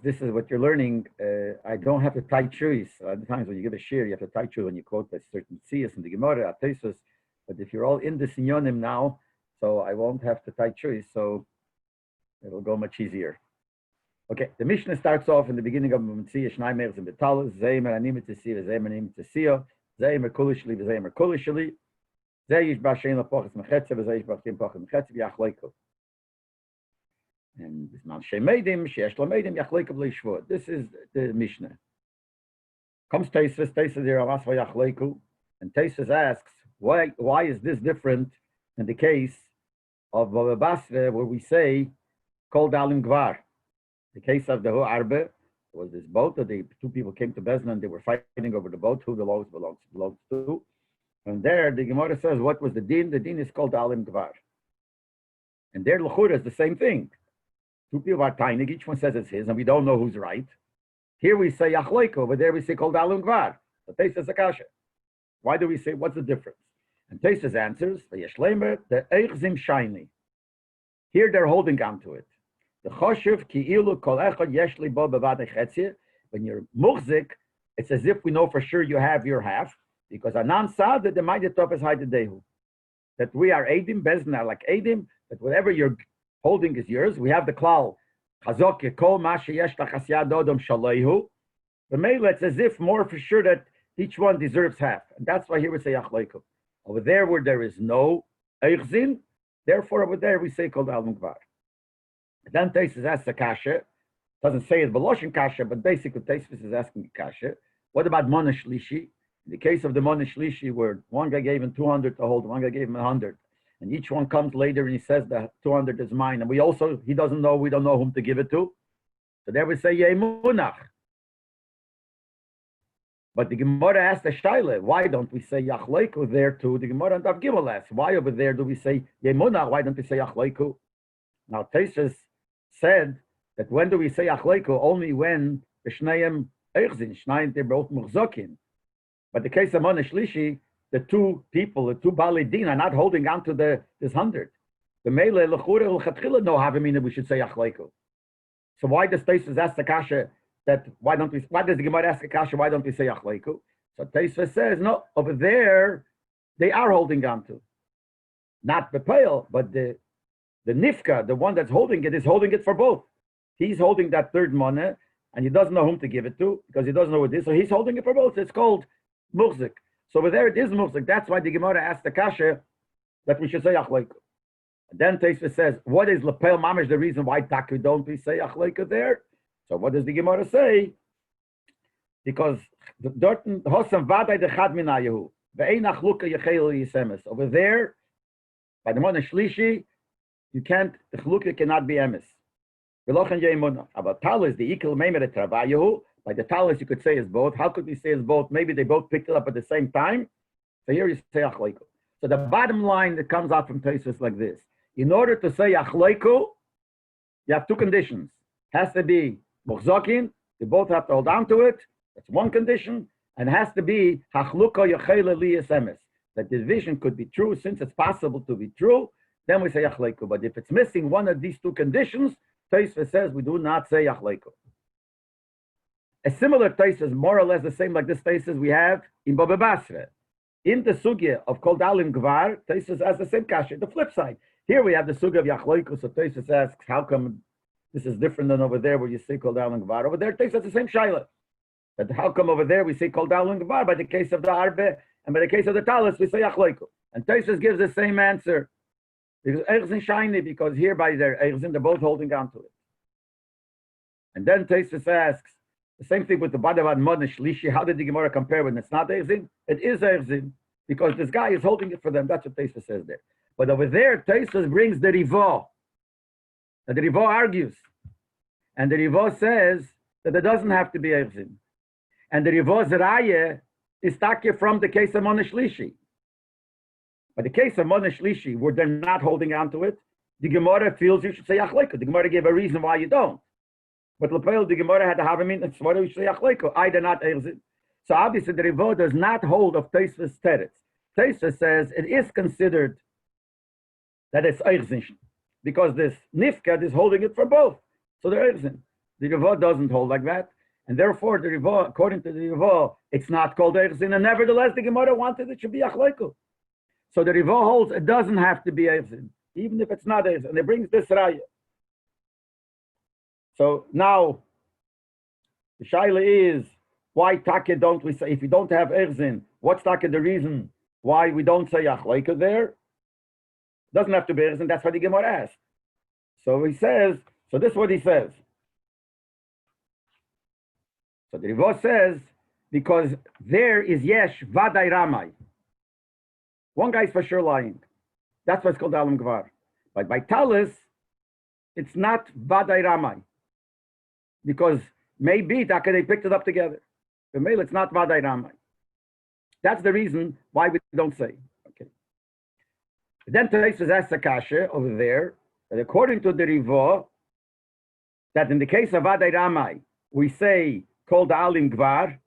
this is what you're learning, I don't have to tie choice. Other times when you give a shir, you have to tie choice when you quote a certain tziyas in the Gemara, Tesos. But if you're all in the sinyonim now, so I won't have to tie choice, so it'll go much easier. Okay, the Mishnah starts off in the beginning of Mitzvah, Shnai Meir and Betalos, Zeimer Anim Tziyah, Zeimer Anim Tziyah, Zeimer Kulishli, Zeimer Kulishli, Zeish Bashein Lapochas Mechetzev, Zeish Bashein Pochas Mechetzev, Yachloiko. And this man Shemedim, Sheesh Lamedim, Yachloiko B'Leishvot. This is the Mishnah. Comes Tesis here, Avas Yachloiko, and Tesis asks, why is this different in the case of Baba Basra, where we say, Kol Dalim Gvar? The case of the Arbe was this boat that the two people came to Bezna and they were fighting over the boat, who the laws belongs to. And there, the Gemara says, what was the din? The din is called Dalim Gvar. And there, L'chura is the same thing. Two people are tiny, each one says it's his, and we don't know who's right. Here we say Yachloiko, over there we say called Dalim Gvar. The Tesis Akasha. Why do we say, what's the difference? And Tesis answers, the Eichzim Shiny. Here they're holding on to it. The Choshev Ki'ilu Kol Echad Yeshli Bo Bevadei Chetzia. When you're muhzik, it's as if we know for sure you have your half, because Anan Sad that the Ma'adet Tov is Haydedehu. That we are Eidim, Bezna like Eidim, that whatever you're holding is yours. We have the klal Chazok Yekol Masha Yesh Tachasya Dodom Shaleihu. The Mele, it's as if more for sure that each one deserves half. And that's why here we say Yachloiko. Over there where there is no Eichzin, therefore over there we say Kol Dalim Gvar. Then Tesis asks a kasha, doesn't say it Beloshin kasha, but basically Tesis is asking a kasha. What about Mona Shlishi? In the case of the Mona Shlishi, where one guy gave him 200 to hold, one guy gave him 100, and each one comes later and he says that 200 is mine, and he doesn't know, we don't know whom to give it to. So there we say Yemunach. But the Gemara asks the Shaila, why don't we say Yachloiko there too? The Gemara and Dav Gimel asks, why over there do we say Yemunach? Why don't we say Yachloiko? Now Tesis said that when do we say Yachloiko? Only when the Shneim Eichzin, Shneim, they're both Muchzokin. But the case of Mona Shlishi, the two people, the two Bali Din are not holding on to this 100. The Mele L'chure L'chatchila no havamina that we should say Yachloiko. So why does Tesis ask the kasha that why does the Gemara ask the kasha, why don't we say Yachloiko? So Tesis says, no, over there they are holding on to. Not the Bepeil, but the Nifka, the one that's holding it, is holding it for both. He's holding that third money, and he doesn't know whom to give it to, because he doesn't know what it is, so he's holding it for both. It's called Muhzik. So over there it is Muhzik. That's why the Gemara asked the kasha that we should say Yachloiko. Then Teisva says, what is Lepel Mamish, the reason why Taku don't we say Yachloiko there? So what does the Gemara say? Because over there, by the Mona Shlishi, you can't, the Chalukah cannot be emes. About talis, the equal meimer travayahu. By the talis, you could say it's both. How could we say it's both? Maybe they both picked it up at the same time. So here you say Yachloiko. So the bottom line that comes out from Tesis is like this. In order to say Yachloiko, you have two conditions. Has to be Muchzokin, they both have to hold on to it. That's one condition. And it has to be Hachluka Yechele Liyas Emes. That the division could be true, since it's possible to be true, then we say Yachloiko. But if it's missing one of these two conditions, Tesis says we do not say Yachloiko. A similar Tesis, more or less the same like this Tesis we have in Baba Basra. In the sugya of Kol Dalim Gvar, Tesis has the same kasha. The flip side. Here we have the sugya of Yachloiko, so Tesis asks, how come this is different than over there where you say Kol Dalim Gvar? Over there, Tesis has the same shaila. But how come over there we say Kol Dalim Gvar? By the case of the Arbe, and by the case of the Talis, we say Yachloiko. And Tesis gives the same answer. Because Eichzin shiny, because here by their Eichzin, they're both holding on to it. And then Tesis asks, the same thing with the Badavan Mona Shlishi, how did the Gemara compare when it's not Eichzin? It is Eichzin, because this guy is holding it for them. That's what Tesis says there. But over there, Tesis brings the Rivo. And the Rivo argues. And the Rivo says that it doesn't have to be Eichzin. And the Rivo's Raya is taken from the case of Mona Shlishi. But the case of Mona Shlishi, where they're not holding on to it, the Gemara feels you should say Yachloiko. The Gemara gave a reason why you don't. But Lepel, the Gemara had to have him in, that's why we should say Yachloiko. Either not Eichzin. So obviously the Rivo does not hold of Teisva's teretz. Teisva says it is considered that it's Eichzin, because this Nifka is holding it for both. So they're Eichzin. The Rivah doesn't hold like that. And therefore, the Rivah, according to the Rivah, it's not called Eichzin. And nevertheless, the Gemara wanted it should be Yachloku. So the Rivah holds it doesn't have to be Eichzin, even if it's not Eichzin. And it brings this Raya. So now, the Shaila is, why Taka don't we say, if you don't have Eichzin, what's Taka the reason why we don't say Yachloku there? Doesn't have to be Eichzin, that's what the Gemara asked. So he says, so this is what he says. So the Rivah says, because there is Yesh Vaday Ramai. One guy's for sure lying. That's what's called Alam Gvar. But by Talis, it's not Vaday Ramai. Because maybe they picked it up together. The male, it's not Vaday Ramai. That's the reason why we don't say. Okay. Then Tosfos asks Akasha over there, that according to the Rivah, that in the case of Vaday Ramai, we say called Alim Gvar.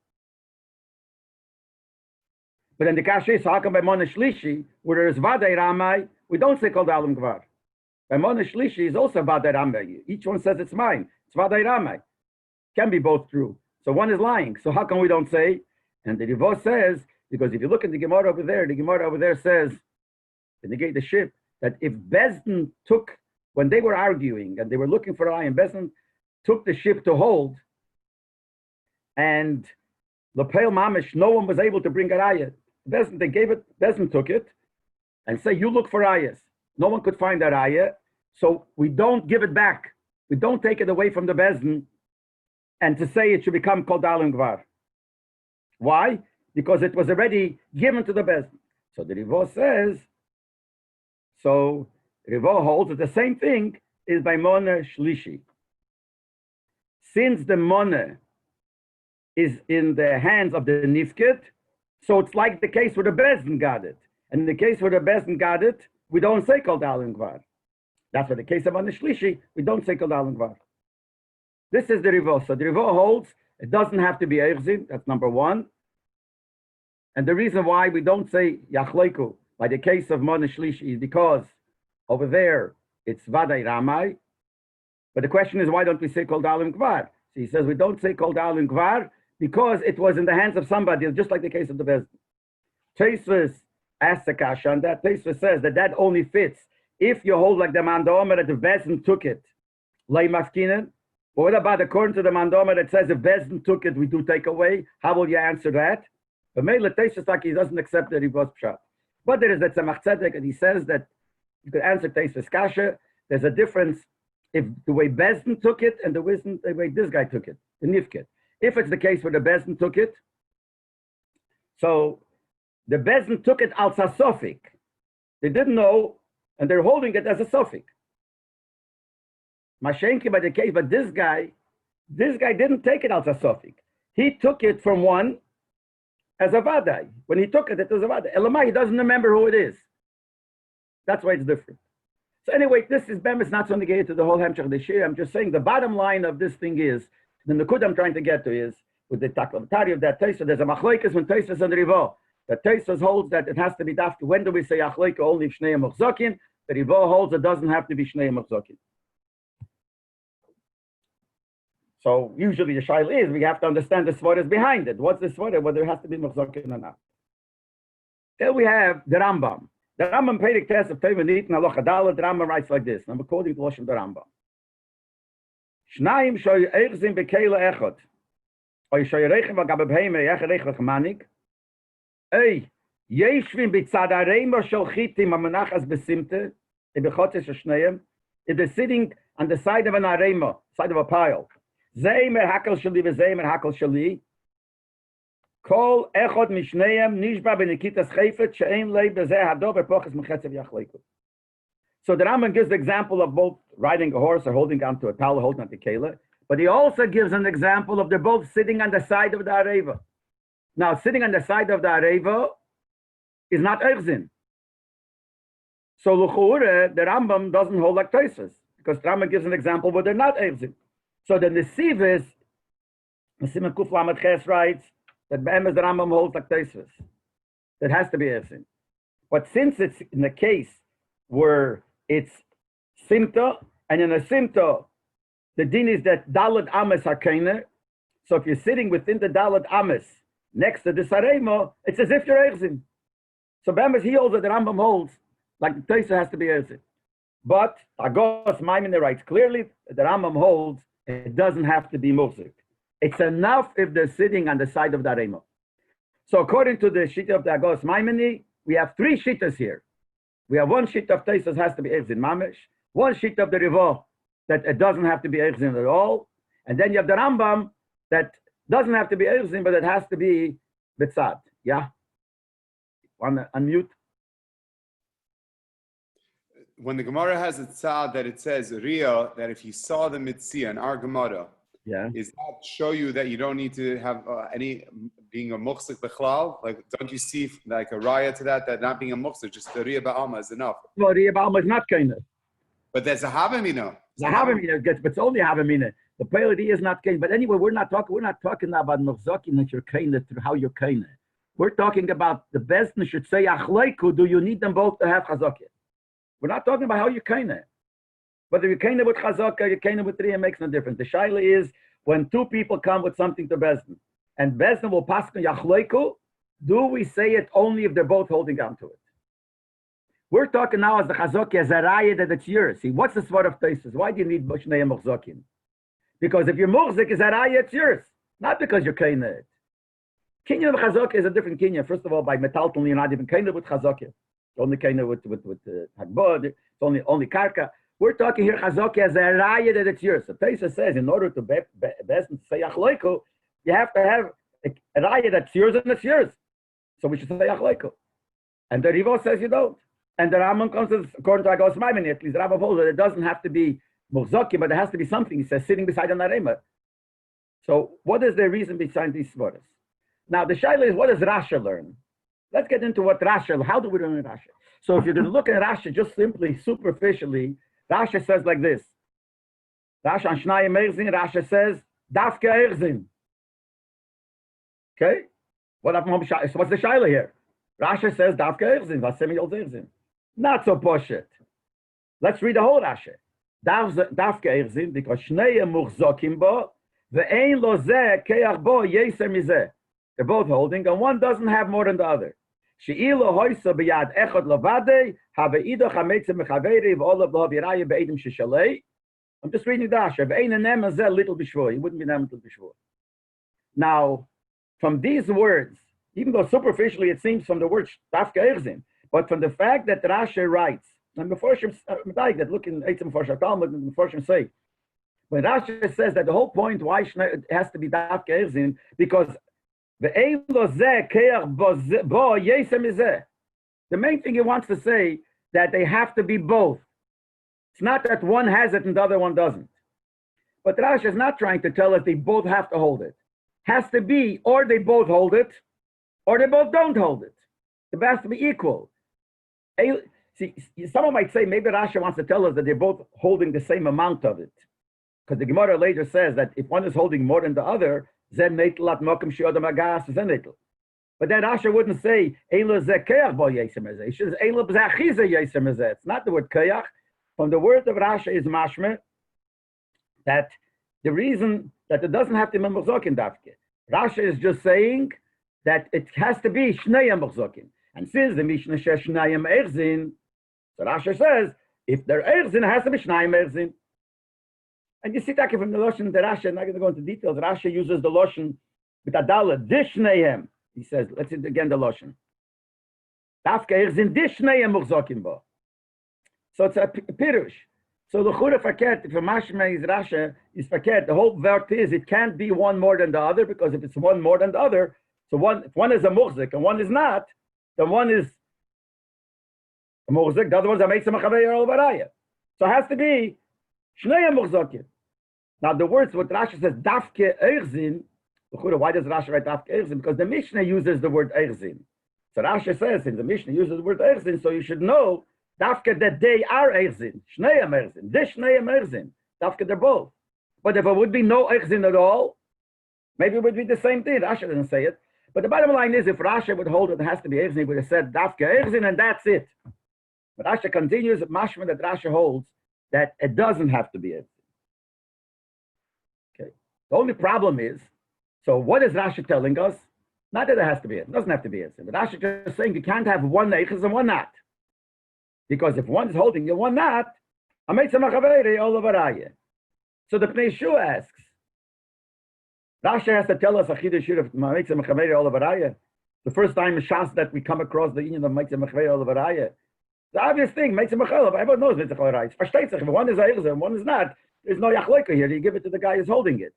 But in the Kasha is how come by Mona Shlishi, where there is Vaday Ramai, we don't say called Alim Gvar. By Mona Shlishi is also Vaday Ramai. Each one says it's mine. It's Vaday Ramai. Can be both true. So one is lying. So how come we don't say? And the Rivah says, because if you look at the Gemara over there, the Gemara over there says, in the Gate the Ship, that if Bezdin took, when they were arguing and they were looking for Ayah, and Bezdin took the ship to hold, and Lepel Mamish, no one was able to bring a Ayah. Bezdin, they gave it, Bezdin took it, and say, you look for Ayahs. No one could find that Ayah, so we don't give it back. We don't take it away from the Bezdin, and to say it should become called Alim Gvar. Why? Because it was already given to the Bezdin. So the Rivah says, so Rivah holds that the same thing is by Mona Shlishi. Since the Mona is in the hands of the Nifkid, so it's like the case where the Bezdin got it. And in the case where the Bezdin got it, we don't say called Alim Gvar. That's for the case of Mona Shlishi, we don't say called Alim Gvar. This is the Rivah. So the Rivah holds it doesn't have to be Eichzin. That's number one. And the reason why we don't say Yachloku by the case of Mona Shlishi is because over there it's Vaday Ramai. But the question is, why don't we say Kol Dalim Gvar? So he says we don't say Kol Dalim Gvar because it was in the hands of somebody, just like the case of the Bezdin. Tosfos asks the kasha on that. Tosfos says that that only fits if you hold like the Mandomer that the Bezdin took it. Lay Mafkinen. But what about according to the Mandomer that says if Bezdin took it, we do take away? How will you answer that? But Mele Tosfos like he doesn't accept the Rivos Pshat. But there is that Tzemach Tzedek, and he says that you could answer Tosfos kasha. There's a difference if the way Bezdin took it and the way this guy took it, the Nifkid. If it's the case where the Bezdin took it, so the Bezdin took it as a sofik. They didn't know, and they're holding it as a sofik. Mashenki by the case, but this guy didn't take it as a sofik. He took it from one as a vadai. When he took it, it was a vadai. Elamai, he doesn't remember who it is. That's why it's different. So anyway, this is Bemis not so negated to the whole Hemshech Deshir. I'm just saying the bottom line of this thing is, the Nakud I'm trying to get to is, with the Taklavatari of that Tosfos, there's a Machlokes when Tosfos and Rivah. The Tosfos holds that it has to be dafka. When do we say Yachloku only Shnei Machzokin? The Rivah holds it doesn't have to be Shnei Machzokin. So usually the shaila is we have to understand the svaras behind it. What's the svara? Whether it has to be machzokin or not. Then we have the Rambam. The Rambam Perek Tes of Tevenit and Halacha Dalet. The Rambam writes like this. I'm quoting the Lashon of the Rambam. Shnaim shoy eichzim bekele echot. Oy shoy reichen v'gab b'heime ech reich v'chmanik. Ey yeshvim b'tzad hareima shel chitim amanachas besimte. Ebechotes shneim. If they're sitting on the side of an arema, side of a pile. Zeimer hakel shali v'zeimer hakel shali. Kol echod mishneim nishba b'nikitas chayfet she'ein lei b'zeh hado b'poches mechetzev yachleiku. So the Rambam gives the example of both riding a horse or holding onto a towel, holding onto a kela, but he also gives an example of they're both sitting on the side of the areva. Now, sitting on the side of the areva is not eichzin. So l'chuure, the Rambam doesn't hold like Tosfos because the Rambam gives an example where they're not eichzin. So the Nesivis, Nesimen Kuf Lamed Ches writes that Be'emes the Rambam holds like Tosfos. That has to be eichzin. But since it's in the case where it's simta, and in a simta, the din is that Dalad Ames Hakene. So if you're sitting within the Dalad Ames next to the Saremo, it's as if you're Erzin. So Bemis, he holds that the Rambam holds, like the Teisa has to be Erzin. But Agos Maimon writes clearly that the Rambam holds it doesn't have to be Muzik. It's enough if they're sitting on the side of the Aremo. So according to the Shita of the Agos Maimoni, we have three Shitas here. We have one Shita of Teisas has to be Erzin Mamish, one Shita of the Rivo that it doesn't have to be Erzin at all, and then you have the Rambam that doesn't have to be Erzin, but it has to be Betzad. Yeah? Want to unmute? When the Gemara has a tzad that it says Ria, that if you saw the Mitzia in our Gemara, is that show you that you don't need to have any being a muhsik b'chlal? Like, don't you see like a raya to that not being a muhsik, just the Ria ba'alma is enough? Well, Ria ba'alma is not kind of. But there's a havamina. The havamina gets, but it's only havamina. The Pele is not kind. But anyway, we're not talking about muhzakin that you're kind through how you're kind. We're talking about the best should say Yachloku. Do you need them both to have chazakah? We're not talking about how you're kind. Whether you're kind with chazakah, you're kind with Ria makes no difference. The shaila is when two people come with something to Bezdin, and Bezdin will pass on Yachloku, do we say it only if they're both holding on to it? We're talking now as the chazakah as a raya that it's yours. See, what's the svara of Taisus? Why do you need Boshnei Muchzakin? Because if you're Muchzik, is a raya, it's yours. Not because you're kind it. Kinyan of chazakah is a different kinyan. First of all, by metalton, you're not even kind with chazakah. Only kind of with hagbod. It's only karka. We're talking here chazakah as a raya that it's yours. So Taisa says in order to say yachloiko, you have to have a raya that's yours and it's yours. So we should say yachloiko. And the Rivo says you don't. And the Rambam comes according to Agos Maimon, at least the Rambam holds that it doesn't have to be muhzakim, but there has to be something. He says sitting beside an arema. So what is the reason behind these svaras? Now the shaila is what does Rasha learn? Let's get into what Rasha. How do we learn Rasha? So if you're going to look at Rasha just simply superficially, Rasha says like this. Rasha on Shnayim Erzin, Rasha says Dafke Erzin. Okay, what's the shaila here? Rasha says Dafke Erzin, Vasemi Yol Erzin. Not so poshet. Let's read the whole Rasha. Dafke Erzin because Shnayim Muchzokim bo ve'ein lo zeh keach bo yeser mizeh. They're both holding, and one doesn't have more than the other. She'ilo hoysa b'yad echad lavadei have'ido chametzim mechaveri v'olav lo b'iraya be'edim sheshalei. I'm just reading the Rasha. Ve'ein enem azeh little b'shvoi. It wouldn't be nem little b'shvoi. Now, from these words, even though superficially it seems from the word Dafke Erzin, but from the fact that Rasha writes, and before that look in Eitzim Mephoshim Talmud and Mephoshim say, when Rasha says that the whole point why it has to be Dafke Erzin, because the main thing he wants to say that they have to be both. It's not that one has it and the other one doesn't. But Rasha is not trying to tell us they both have to hold it. Has to be, or they both hold it, or they both don't hold it. It has to be equal. See, someone might say maybe Rasha wants to tell us that they're both holding the same amount of it. Because the Gemara later says that if one is holding more than the other, but then Rasha wouldn't say it's not the word kayach. From the word of Rasha is mashmer that the reason that it doesn't have to be murzokin dafke. Rasha is just saying that it has to be shnayim murzokin. And since the Mishnah says shnayim erzin, so Rasha says if they're erzin, it has to be shnayim erzin. And you see that from the Lashon, the Rasha, I'm not going to go into details, Rasha uses the Lashon with Adala, Dishnehem. He says, let's see again the Lashon. Dafke erzin Dishnehem murzokin bo. So it's a pirush. So the Chura Faket, if a Mashma is Rasha, is Faket, the whole word is it can't be one more than the other, because if it's one more than the other, so if one is a murzik and one is not, then one is a murzik, the other one's a Meitzah Machaveir al Baraya. So it has to be Shnei murzokin. Now the words, what Rashi says, Dafke Erzin, why does Rashi write Dafke Erzin? Because the Mishnah uses the word Erzin. So Rashi says, since the Mishnah uses the word Erzin, so you should know, Dafke that they are Erzin. Shneim Erzin. This Shneim Erzin. Dafke they're both. But if it would be no Erzin at all, maybe it would be the same thing. Rashi didn't say it. But the bottom line is, if Rashi would hold it has to be Erzin, he would have said Dafke Erzin, and that's it. But Rashi continues, mashma that Rashi holds, that it doesn't have to be Erzin. The only problem is, so what is Rashi telling us? Not that it has to be it. It doesn't have to be it. But Rashi is just saying you can't have one neiches and one not. Because if one is holding you, one not, so the Pnei Shua asks, Rashi has to tell us a chidush of Meitzah Mechaveri Olavaraya. The first time in Shas that we come across the union of Meitzah Mechaveri Olavaraya. The obvious thing, Meitzah Mechaveri, everyone knows Meitzah Mechaveri. If one is Eichzer and one is not, there's no Yachloiko here. You give it to the guy who's holding it.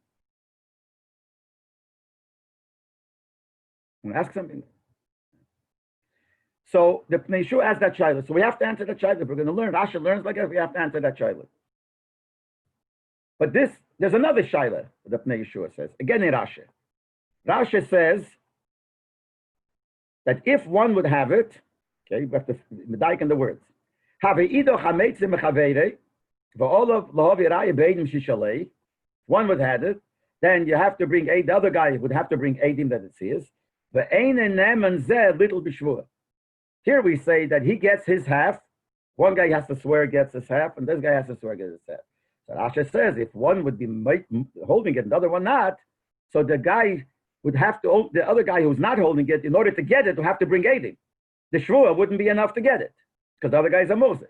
I'm ask something. So the Pnei Shua asks that child. So we have to answer that child. If we're going to learn, Rashi learns like that, we have to answer that child. But there's another shaila, the Pnei Yeshua says, again in Rashi. Rashi says that if one would have it, okay, we have to medayik in the words. One would have it, then you have to bring aid, the other guy would have to bring aidim that it says. Here we say that he gets his half, one guy has to swear gets his half, and this guy has to swear gets his half. So Rashi says if one would be holding it and the other one not, so the guy would have to, the other guy who's not holding it, in order to get it, will have to bring aidim. The shvua wouldn't be enough to get it, because the other guy's a mozik.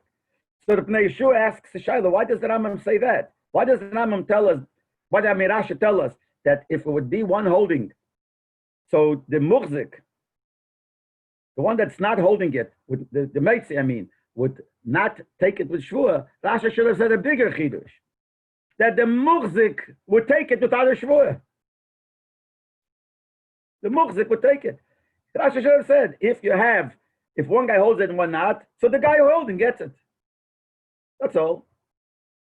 So the Pnei Yeshua asks the Shaila, why does the Rambam say that? Why does the Rambam tell us, why does Rashi tell us that if it would be one holding, so the muzik, the one that's not holding it, with the meitzi, would not take it with shvua, Rashi should have said a bigger chidush, that the muzik would take it without a shvua. The muzik would take it. Rashi should have said, if one guy holds it and one not, so the guy who holding gets it. That's all.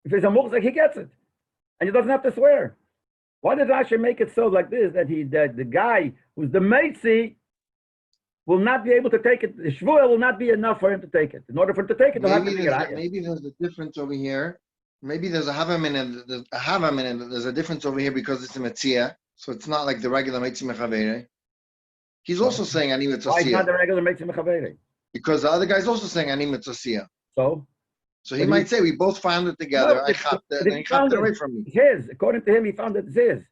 If it's a muzik, he gets it. And he doesn't have to swear. Why did Rashi make it so like this, that the guy who's the meitzi will not be able to take it? The shvua will not be enough for him to take it. In order for him to take it, maybe there's a difference over here. Maybe there's a havamin and there's a difference over here because it's a metzia. So it's not like the regular meitzi mechavere. He's also saying ani mitzvah. Why not the regular meitzi mechavere? Because the other guy's also saying ani mitzvah. So he might say we both found it together. I chopped it, and he chopped it away from me. It's his. According to him, he found it his.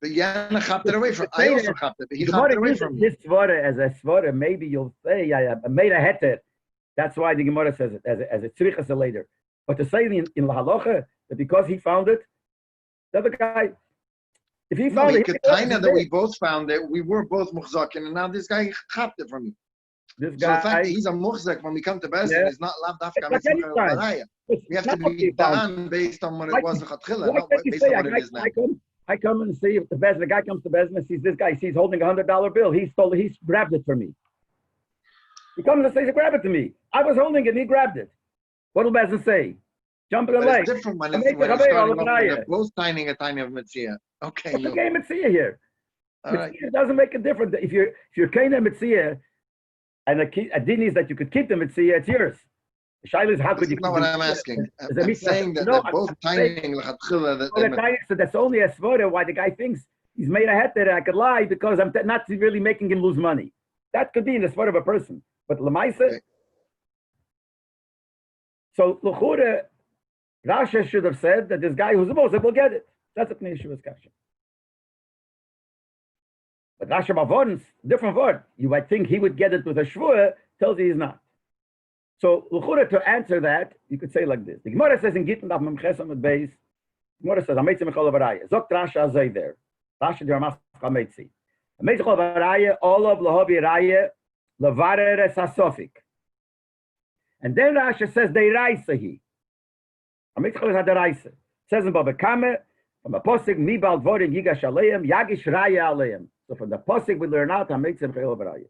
But Yana chopped it away from me. I also chopped it, but he chopped it away from me. This svara as a svara, maybe you'll say I made a heter. That's why the Gemara says it as a tzrichas later. But to say in la halacha that because he found it, the other guy, if he found it, that we both found it, we were both muhzakin, and now this guy chopped it from me. This guy, so the fact that he's a muhzak when we come to Bezdin is not lav dafka mitzvah. We have to be done based on what it was lechatchila, not based on what it is now. I come and see if the guy comes to Bezdin and sees this guy, he's holding $100 bill. He's grabbed it from me. He comes and says, grab it to me. I was holding it and he grabbed it. What will Bezdin say? Jump in the leg. It's different when it's starting off with both tiny of Metzia. Okay. It's a game Metzia here. Right. It doesn't make a difference. If you're Kana Metzia, and a din is that you could keep the Metzia, it's yours. The shaila is how could you keep it? That's not what I'm asking. I'm saying that they're both tiny. So that's only a svara why the guy thinks he's made a heter that I could lie because I'm not really making him lose money. That could be in the svara of a person. But Lamaisa, okay. So L'chura, Rashi should have said that this guy who's a Moshe will get it. That's a Pnei Yeshua's kasha. But Rashi Mavon's different word. You might think he would get it with a shvua, tells you he's not. So L'chura, to answer that, you could say like this. The Gemara says in Gittin of Memches on the base, Gemara says, Ameitzi Mechol Avaraya. Zok Rashi Azay there. Rashi Diramas Ameitzi. Ameitzi Mechol Avaraya, Olav Lahovi Raya, Lavarer Sasofik. And then Rashi says, they Raisahi. Amitzchol is Hadaraisa. Says in Baba Kame, from the Posik, Mibal Dvorim Yigash Aleim, Yagish Raya Aleim. So from the Posik, we learn out Amitzim Chayol Baraya.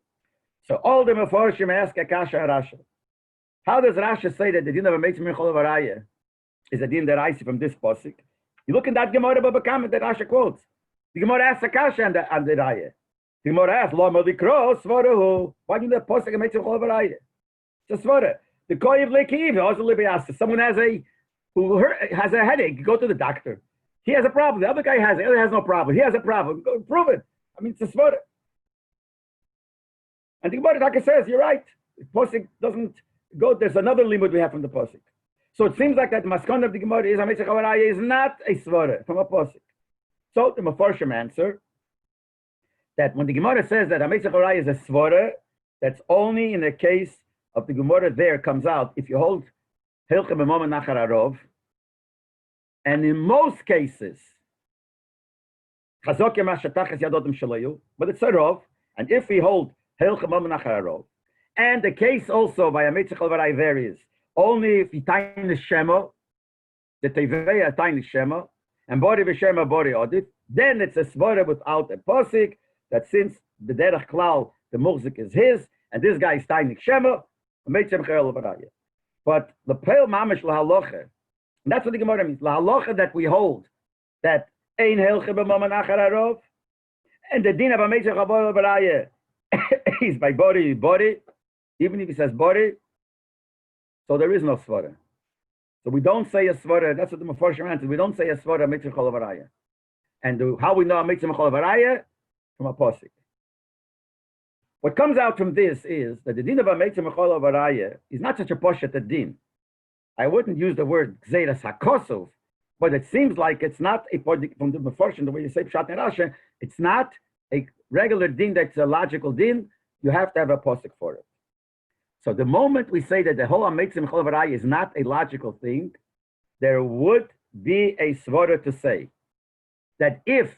So all the Meforshim ask Akasha Rashi. How does Rashi say that the din of Amitzim Chayol Baraya is a din that I see from this Posik? You look in that Gemara Baba Kame that Rashi quotes. The Gemara asks Akasha and the Raya. The Gemara asks, Lo Melikro Svaruhu. Why do the Posik Amitzim Chayol Baraya? It's a Svara. The Koyev Lekiv, also Libyasa. Someone has a headache, go to the doctor. He has a problem. The other guy has it. The other has no problem. He has a problem. Go prove it. It's a svara. And the Gemara Taka says, you're right. Posik doesn't go. There's another limud we have from the Posik. So it seems like that the maskon of the Gemara is not a svara from a Posik. So the Mefarshim answer that when the Gemara says that Hametzach Haraya is a svara, that's only in the case of the Gemara there comes out if you hold Hilcha b'mama nachar arov, and in most cases, Chazok yama shetachas yadotim shalayu, but it's a rov, and if we hold Hilcha b'mama nachar arov, and the case also by Hametzach Haraya varies, only if you time the Shema, the Teveya time the Shema, and Bori v'Shema Bori Odit, then it's a svara without a posik, that since the derech klal, the muzik is his, and this guy is tainik shema, but the pale mamish lahalocha, and that's what the Gemara means, lahalocha that we hold, that ein helche b'mama nachar arov, and the din of Hametzach Haraya is by body, even if he says body, so there is no svara. So we don't say a svara, that's what the Mefarshim answers, we don't say a svara Hametzach Haraya. And how we know Hametzach Haraya? From a posik. What comes out from this is that the din of Hametzach Haraya is not such a poshet a din. I wouldn't use the word gzeiras hakosov, but it seems like it's not a from the Mefarshim, the way you say pshat and Rashi, it's not a regular din that's a logical din. You have to have a posik for it. So the moment we say that the whole Hametzach Haraya is not a logical thing, there would be a svara to say that if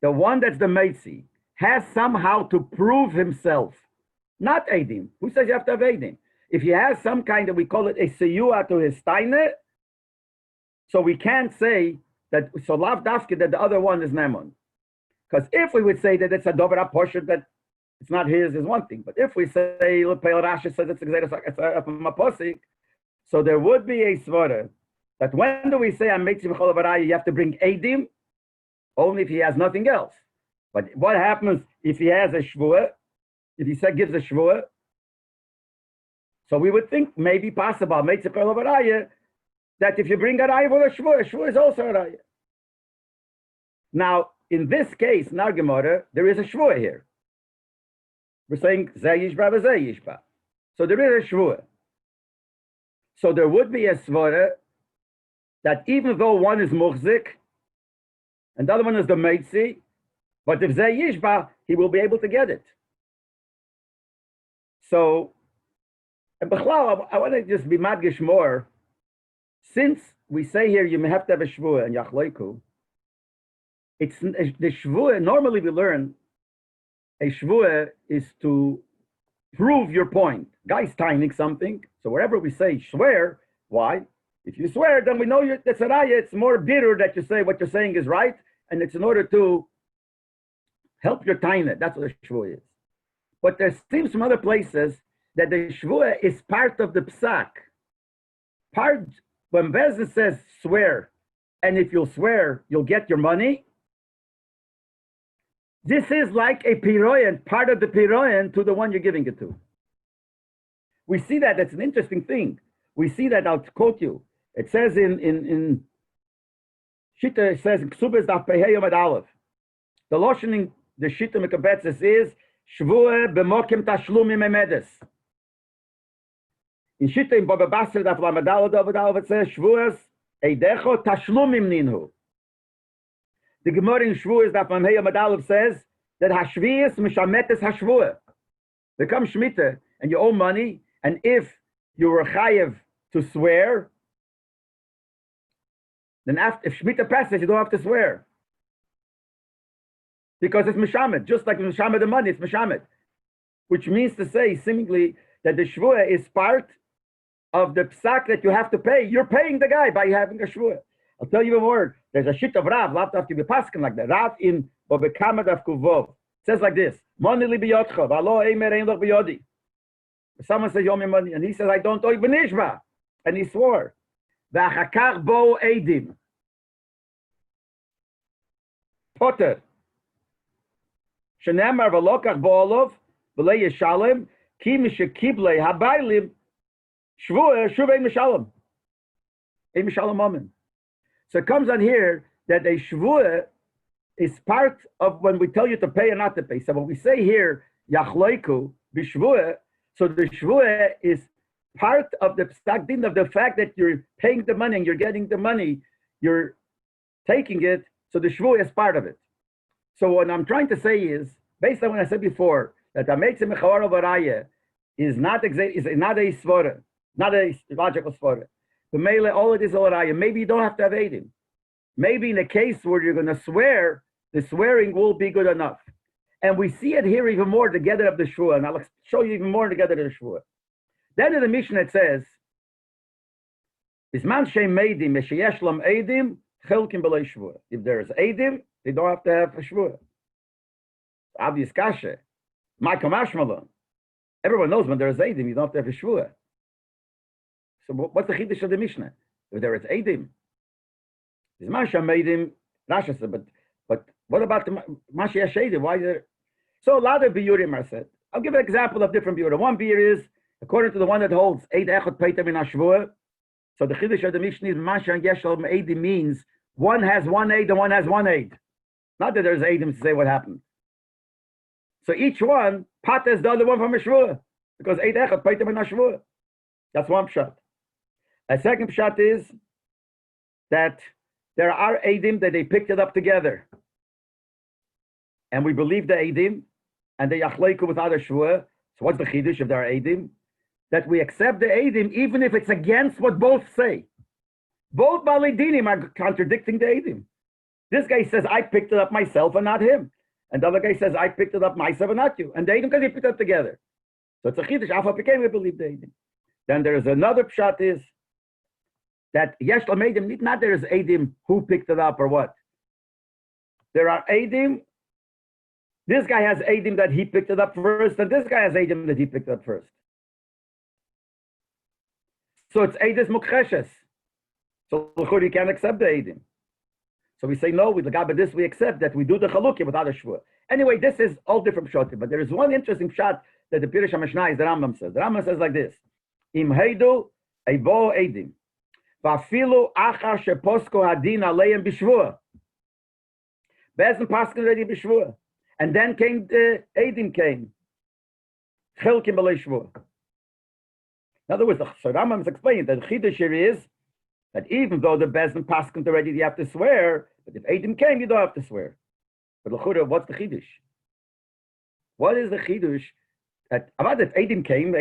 the one that's the Meitzi has somehow to prove himself, not Eidim. Who says you have to have Eidim? If he has some kind of, we call it a seyua to his steiner, so we can't say that, so lav dafke that the other one is Nemon. Because if we would say that it's a dober aposhet, that it's not his, is one thing. But if we say, Lepel Rashi says it's a posik, so there would be a svara that when do we say Hametzach Haraya, you have to bring Eidim? Only if he has nothing else. But what happens if he has a shvua? If he gives a shvua? So we would think maybe possible, Hametzach Haraya, that if you bring a raya for a shvua is also a raya. Now, in this case, in our Gemara, there is a shvua here. We're saying zeh yishba v'zeh yishba. So there is a shvua. So there would be a svara that even though one is muchzik, and the other one is the Meitzi, but if Zeh Yishba, he will be able to get it. So, and B'chlal, I want to just be madgish more. Since we say here you may have to have a shvua and Yachloku, it's the shvua, normally we learn a shvua is to prove your point. Guy's timing something, so wherever we say swear, why? If you swear, then we know that's a raya. It's more bitter that you say what you're saying is right, and it's in order to help your taina. That's what a shvua is. But there seems from other places that the shvua is part of the psak. Part when Bezin says swear, and if you'll swear, you'll get your money. This is like a piroyan, part of the piroyan to the one you're giving it to. We see that. That's an interesting thing. We see that. I'll quote you. It says in Shita, it says Ksubas daf pehei yomad aleph. The lotion in the Shita Mekabetzes is Shvua b'mokim tashlumim emedes. In Shita in Baba Basel daf lamad aleph it says Shvuas eidecho tashlumim ninhu. The Gemara in Shvuas daf pehei yomad aleph says that hashvius mishametes hashvua. Become shmita and you owe money, and if you were chayev to swear, then after, if Shemitah passes, you don't have to swear. Because it's Mishamet. Just like Mishamet the money, it's Mishamet. Which means to say, seemingly, that the Shvua is part of the psak that you have to pay. You're paying the guy by having a Shvua. I'll tell you a word. There's a shit of Rav, not have to be paskin like that. Rav in Bobekamad of Kuvov says like this, Moni li biyotcha, v'alo eimer ein loch biyodi. Someone says, Yomi money, and he says, I don't owe you b'nishba. And he swore. V'achakach bo eidim. Potter. Shenemar v'lokach bo olov, v'lei yeshalem, ki mishekiblei habaylim, shvua shuvei mishalem. Ein mishalem amen. So it comes on here that a shvua is part of when we tell you to pay or not to pay. So when we say here, Yachloku, b'shvua, so the shvua is part of the psak din of the fact that you're paying the money and you're getting the money, you're taking it So the shvuah is part of it. So what I'm trying to say is, based on what I said before, that Ametzim Mechawar Varaya is not a svara, not a logical svara. The mele, all it is Varaya. Maybe you don't have to have edim. Maybe in a case where you're going to swear, the swearing will be good enough. And we see it here even more together of the shvuah, and I'll show you even more together of the shvuah. Then in the Mishnah it says, "Bisman sheim meidim mesheyesh lam edim chelkim b'lei shvuah." If there is edim, they don't have to have a shvuah. Obvious kasha. Michael Mashmalon. Everyone knows when there is edim, you don't have to have a shvuah. So what's the chiddush of the Mishnah? If there is edim, bisman sheim meidim, Rashi said, but what about the mashiach edim? Why is there? So a lot of biurim are said. I'll give an example of different biurim. One biur is, according to the one that holds eid echad peitam in hashvuah. So the chiddush of the Mishnah is mashiach yeshal edim means one has one eid and one has one eid. Not that there's edim to say what happened. So each one pates the other one from a shvuah, because eid echad peitam in hashvuah. That's one pshat. A second pshat is that there are edim that they picked it up together, and we believe the edim, and they yachleiku without a shvuah. So what's the chiddush if there are edim? That we accept the edim even if it's against what both say. Both balei dinim are contradicting the edim. This guy says, I picked it up myself and not him. And the other guy says, I picked it up myself and not you. And the edim because he picked it up together. So it's a chiddush. Alpha became we believe the edim. Then there is another pshat is that yesh lamedim, not there is edim who picked it up or what. There are edim. This guy has edim that he picked it up first, and this guy has edim that he picked it up first. So it's edis mukcheshes. So you can't accept the edim. So we say no. With the gaba this we accept that we do the chalukah without a shvuah. Anyway, this is all different pshatim, but there is one interesting pshat that the Pirush HaMishnah is the Rambam says. The Rambam says like this: Im heidu eibo edim, vafilu achar sheposko hadin aleim b'shvuah. Be'ezim paskin already b'shvuah. And then came the edim came. Chelkim b'lei shvuah. In other words, so Rambam is explaining that the chiddush here is that even though the bezin paskin already you have to swear, but if edim came, you don't have to swear. But l'chura, what's the chiddush? What is the chiddush? That about if edim came,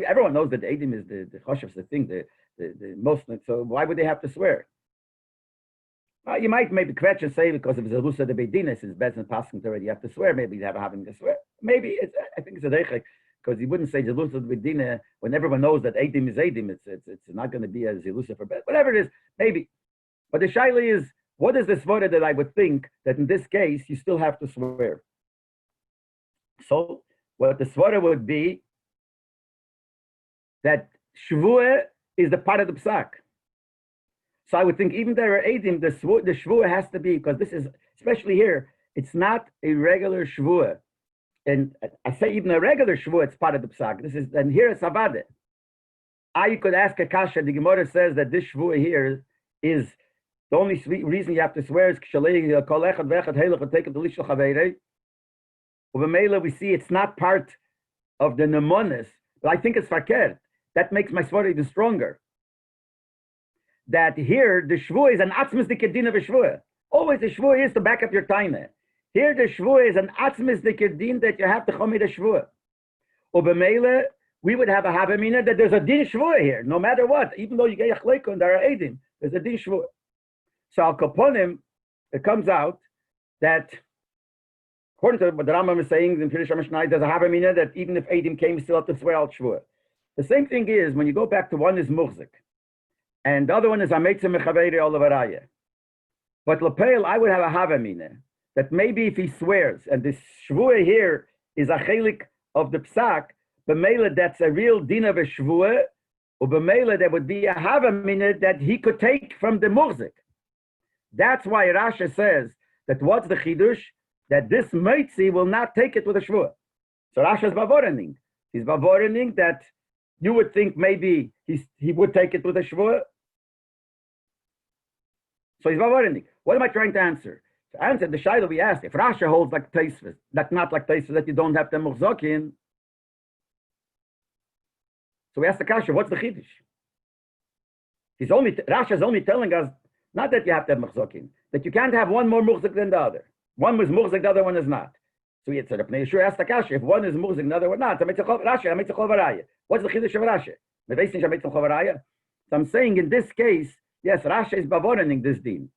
everyone knows that edim is the choshev, the thing, the most. So why would they have to swear? You might maybe kvetch and say because if it's a lusa de beidina, since bezin paskin already you have to swear. Maybe you have having to swear. Maybe it's. I think it's a deichek. Because you wouldn't say Zelusa B'dina when everyone knows that Edim is Edim. It's not going to be a Zelusa for bet. Whatever it is, maybe. But the shaila is, what is the svara that I would think that in this case you still have to swear? So what the svara would be that shvuah is the part of the psak. So I would think even there are Edim, the shvuah has to be, because this is, especially here, it's not a regular shvuah. And I say even a regular shvuah, it's part of the psak. This is, and here it's avade. You could ask a kasha. The Gemara says that this shvuah here is the only reason you have to swear is we see it's not part of the nemonis, but I think it's fakir. That makes my svara even stronger. That here the shvuah is an atzmis dikadin of a shvuah. Always the shvuah is to back up your taina. Here the shvuah is an atzmis dikadin that you have to chomid a shvuah. Ubemele, we would have a havamina that there's a din shvuah here, no matter what. Even though you get yachleko and there are edim, there's a din shvuah. So al kaponim, it comes out that according to what the Rambam is saying in Pirush HaMishnah, there's a havamina that even if edim came, you still have to swear al shvuah. The same thing is when you go back to one is muhzik, and the other one is ametzim mechaveri olavaraya. But lepeil, I would have a havamina that maybe if he swears, and this shvuah here is a chelik of the psak, b'meila that's a real din of a shvuah, or b'meila there would be a havamina that he could take from the muhzik. That's why Rasha says that what's the chidush? That this meitzi will not take it with a shvuah. So Rasha is bavorening. He's bavorening that you would think maybe he would take it with a shvuah. So he's bavorening. What am I trying to answer? To answer the shayla we asked, if Rasha holds like Tosfos, that's not like Tosfos that you don't have to muhzokin. So we asked the kasha, what's the chiddush? Rasha is only telling us Not that you have to have muhzakin, that you can't have one more muhzak than the other. One was muhzak, the other one is not. So the Pnei Yeshua asked the kasha, if one is muhzak, the other one not. What's the chiddush of Rashi? So I'm saying in this case, yes, Rashi is bavorening this din.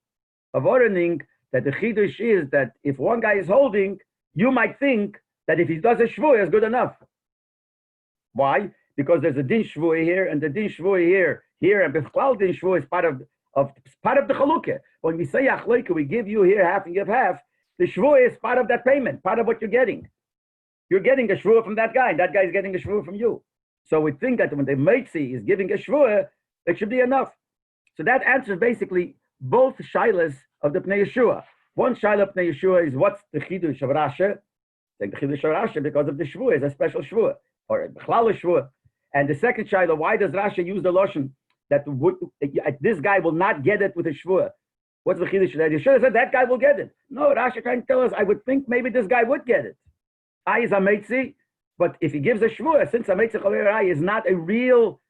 Bavorening that the chiddush is that if one guy is holding, you might think that if he does a shvuah, it's good enough. Why? Because there's a din shvuah here, and the din shvuah here, and b'chlal din shvuah is part of the chalukah. When we say yachloika, we give you here half and give half. The shvuah is part of that payment, part of what you're getting. You're getting a shvuah from that guy, and that guy is getting a shvuah from you. So we think that when the meitzi is giving a shvuah, it should be enough. So that answers basically both shilas of the Pnei Yeshua. One shilah of Pnei Yeshua is what's the chiddush of Rashi? The chiddush of Rashi because of the shvuah is a special shvuah or a b'chlal shvuah. And the second shilah, why does Rashi use the loshon that this guy will not get it with a shvuah? What's the chiddush? You should have said that guy will get it. No, Rashi trying to tell us, I would think maybe this guy would get it. I is a meitzi, but if he gives a shvuah, since a meitzi chaver is not a real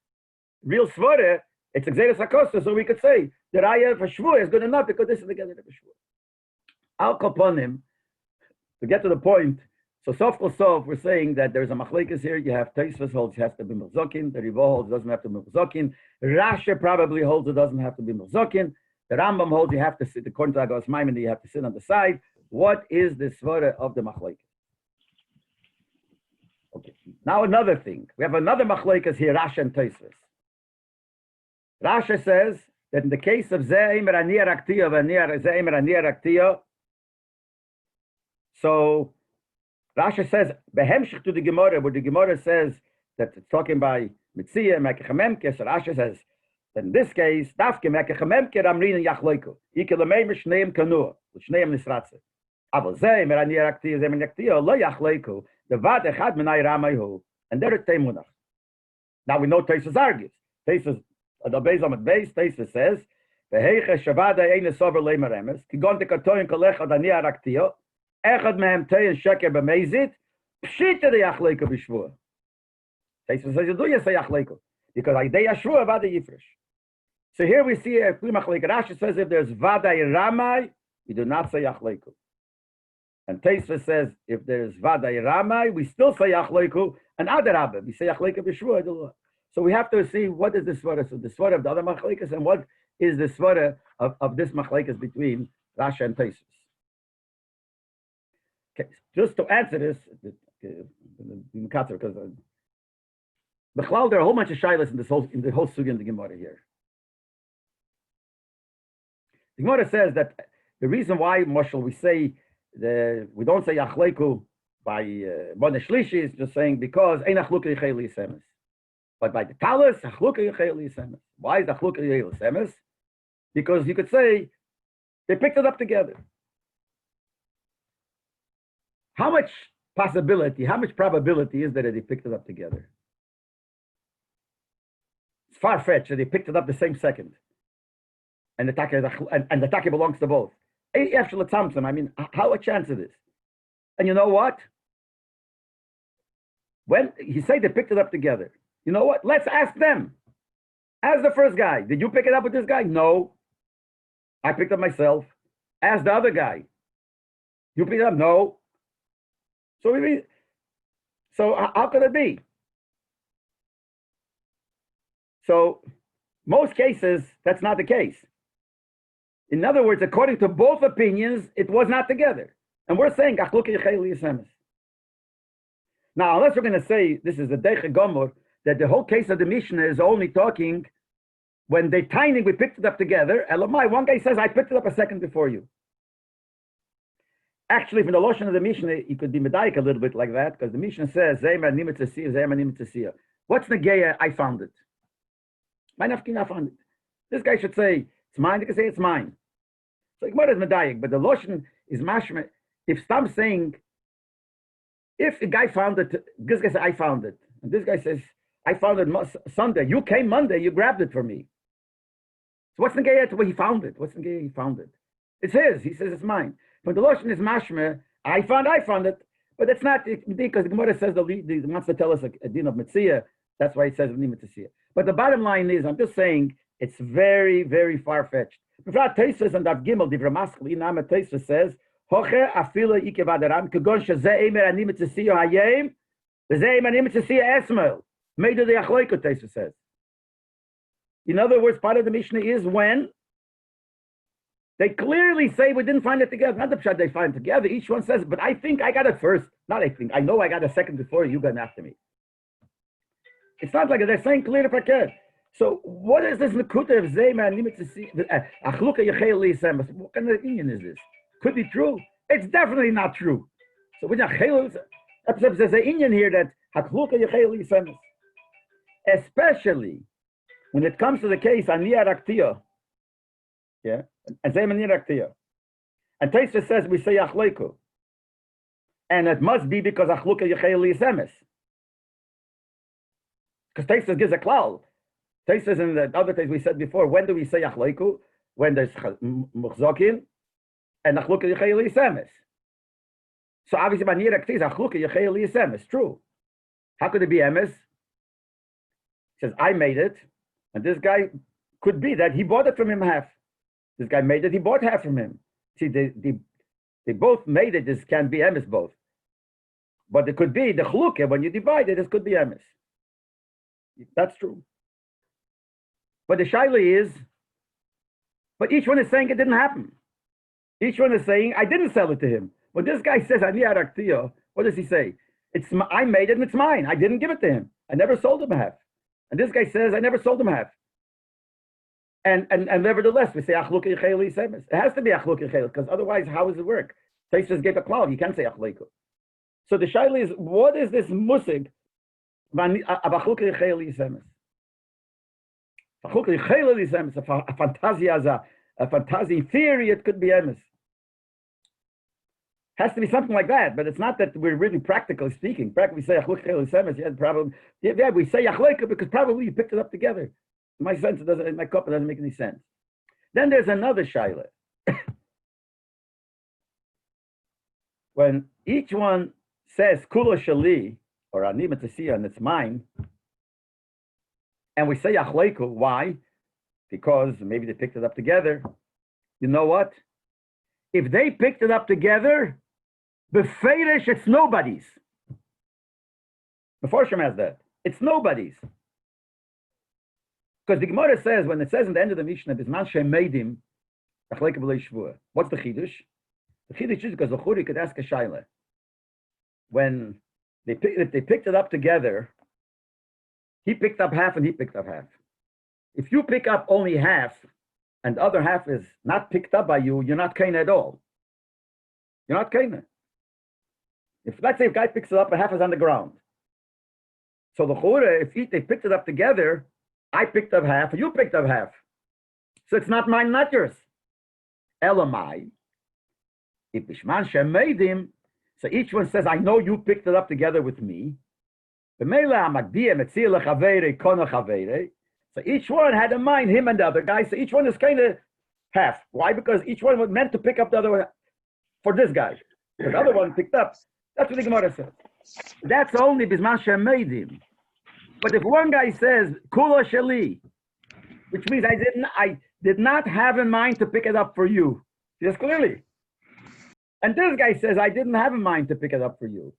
svara, it's exeris hakosta, so we could say the raya for shvuah is good enough because this is the gedder of shvuah. Al kaponim, to get to the point, so sof kol sof, we're saying that there's a machlekes here. You have Tosfos holds it has to be mechzokin. The Rivo holds it doesn't have to be mechzokin. Rashi probably holds it doesn't have to be mechzokin. The Rambam holds you have to sit, according to Agos Maimon, you have to sit on the side. What is the svara of the machlekes? Okay. Now another thing. We have another machlekes here, Rashi and Tosfos. Rashi says that in the case of Ze'emer Aniyah Raktiya, Ze'emer Aniyah Raktiya, so Rashi says, behemshich to the Gemara, where the Gemara says that it's talking by Mitzia, Mekechamemke, so Rashi says, that in this case, Dafke, Mekechamemke, Ramrin, and Yachloiko, Ikelamei, Shneim Kanua, Shneim Nisratze. Avo Ze'emer Aniyah Raktiya, Ze'emer Raktiya, Lo Yachloiko, the Vad Echad Menai Ramayhu, and there it's Teimunach. Now we know Tosfos argues. Tosfos, the Beis Amud Beis, Tosfos says, Veheiche Shavada Eine Sover Leimer Emes, Kigon de Katoyin Kolechad Aniyah Raktiya, Echad mehem teyin sheker b'meizit, pshita de yachleiko b'shvuah. Tosfos says you do you say yachleiko because idei yashvuah vada yifresh. So here we see a primachleik. Rashi says if there's vaday ramai, you do not say yachleiko. And Tosfos says if there's vaday ramai, we still say yachleiko. And adarabah, we say yachleiko b'shvuah. So we have to see what is the svara. So the svara of the other machleikas and what is the svara of this machleikas between Rashi and Tosfos. Okay, just to answer this, because the cloud, there are a whole bunch of shilas in the whole sugi in the Gemara here. The Gemara says that the reason why, Marshal, we don't say yachleiku by Bone Shlishi is just saying because ein achluka yicheli yisemes. But by the talis, achluka yicheli yisemes. Why is achluka yicheli yisemes? Because you could say they picked it up together. How much possibility, how much probability is there that they picked it up together? It's far-fetched that they picked it up the same second. And the taka belongs to both. I mean, how a chance it is? And you know what? When he said they picked it up together, you know what? Let's ask them. Ask the first guy. Did you pick it up with this guy? No. I picked it up myself. Ask the other guy. You picked it up? No. So how could it be? So most cases, that's not the case. In other words, according to both opinions, it was not together. And we're saying, now, unless we're going to say this is a Deiche Gomor, that the whole case of the Mishnah is only talking when they tiny, we picked it up together. Elamai, one guy says, I picked it up a second before you. Actually, from the lotion of the Mishnah, you could be medayik a little bit like that, because the Mishnah says, what's Negeya? I found it. My nafkin, I found it. This guy should say, it's mine. They can say, it's mine. So Gemara is medayik, but the lotion is mashma. If Stam saying, if a guy found it, this guy says, I found it. And this guy says, I found it Sunday. You came Monday, you grabbed it for me. So what's Negeya to where he found it? What's Negeya? He found it. It's his. He says, it's mine. But the lotion is mashma. I found it, but it's not because the Gemara says the wants to tell us a din of mitzia. That's why it says mitzia. But the bottom line is, I'm just saying it's very, very far fetched Before Tosfos and Daf Gimel, the Ramaskli Name Tosfos says, "Hoche afila ikevadaram kagon shezeh emer ani mitzasiyo hayim, v'zeh emer ani mitzasiyo esmel." Made of the Yachloiko, Tosfos says. In other words, part of the Mishnah is when they clearly say we didn't find it together. Not the pshat they find it together. Each one says, "But I think I got it first." Not I think. I know I got a second before you got after me. It's not like they're saying clear to. So what is this Nakuta of Zayma and limit to see Yachluka Yecheli Semes? What kind of opinion is this? Could be true. It's definitely not true. So with Yachelu, there's an Indian here that Yachluka Yecheli Semes. Especially when it comes to the case Aniya Raktiya. Yeah, and Zayma Aniya Raktiya. And Tosfos says we say Yachloku. And it must be because Yachluka Yecheli Semes. Because Tosfos gives a klal. Tosfos in the other case we said before, when do we say Yachloku? When there's Muchzokin and Yachluka Yecheli Semes. So obviously, by Nira Ktiz, Yachluka Yecheli Semes. True. How could it be Emes? He says, I made it, and this guy could be that he bought it from him half. This guy made it, he bought half from him. See, they both made it, this can be Emes both. But it could be the Chluke, when you divide it, this could be Emes. That's true. But the shaila is, but each one is saying it didn't happen. Each one is saying, I didn't sell it to him. When this guy says, Ani Araktiyo, what does he say? I made it and it's mine. I didn't give it to him. I never sold him half. And this guy says, I never sold him half. And nevertheless, we say, Achluk Yecheli Semes. It has to be Achluk Yecheli, because otherwise, how does it work? Tosfos gave a cloud. You can't say Achleiku. So the shaila is, what is this musig of Achluk Yecheli Semes? A fantasy theory, it could be emes. Has to be something like that, but it's not that we're really practically speaking. Practically say Yachluk Chel Semes, yeah, probably. Yeah, we say Yachleika because probably you picked it up together. In my sense, it doesn't. In my cup, it doesn't make any sense. Then there's another shaila. When each one says Kula Shali or Ani Mitzasiya and it's mine. And we say Yachleiku. Why? Because maybe they picked it up together. You know what? If they picked it up together, befeirish, it's nobody's. The Forsham has that. It's nobody's. Because the Gemara says, when it says in the end of the Mishnah, Bisman Shem made him, what's the Chidush? The Chidush is because the Churi could ask a Shaila. When if they picked it up together, he picked up half and he picked up half. If you pick up only half and the other half is not picked up by you, you're not kaina at all. You're not kaina. If let's say a guy picks it up and half is on the ground. So the chura, if they picked it up together, I picked up half and you picked up half. So it's not mine, not yours. Elamai. If Bishman Shem made him, so each one says, I know you picked it up together with me. So each one had in mind him and the other guy. So each one is kind of half. Why? Because each one was meant to pick up the other one for this guy. The other one picked up. That's what the Gemara says. That's only Bisman Shem made him. But if one guy says Kula Shali, which means I did not have in mind to pick it up for you. Yes, clearly. And this guy says I didn't have in mind to pick it up for you.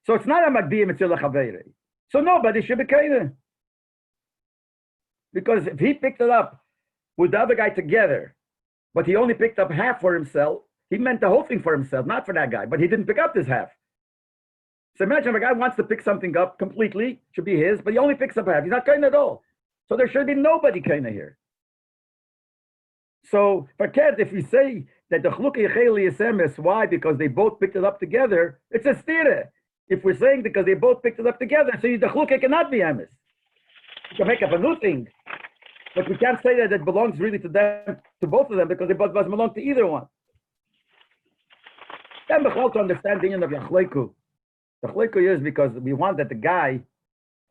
So it's not a Magdiyah Mitzvah Chavere. So nobody should be kaina. Because if he picked it up with the other guy together, but he only picked up half for himself, he meant the whole thing for himself, not for that guy, but he didn't pick up this half. So imagine if a guy wants to pick something up completely, should be his, but he only picks up half. He's not kaina at all. So there should be nobody kaina here. So, if we say that the Chluk Yecheli is emes, why? Because they both picked it up together, it's a stira. If we're saying because they both picked it up together, so the Chluk cannot be emes. You can make up a new thing. But we can't say that it belongs really to them, to both of them, because they both doesn't belong to either one. Then we have to understand the union of Yachleiku. Yachleiku is because we want that the guy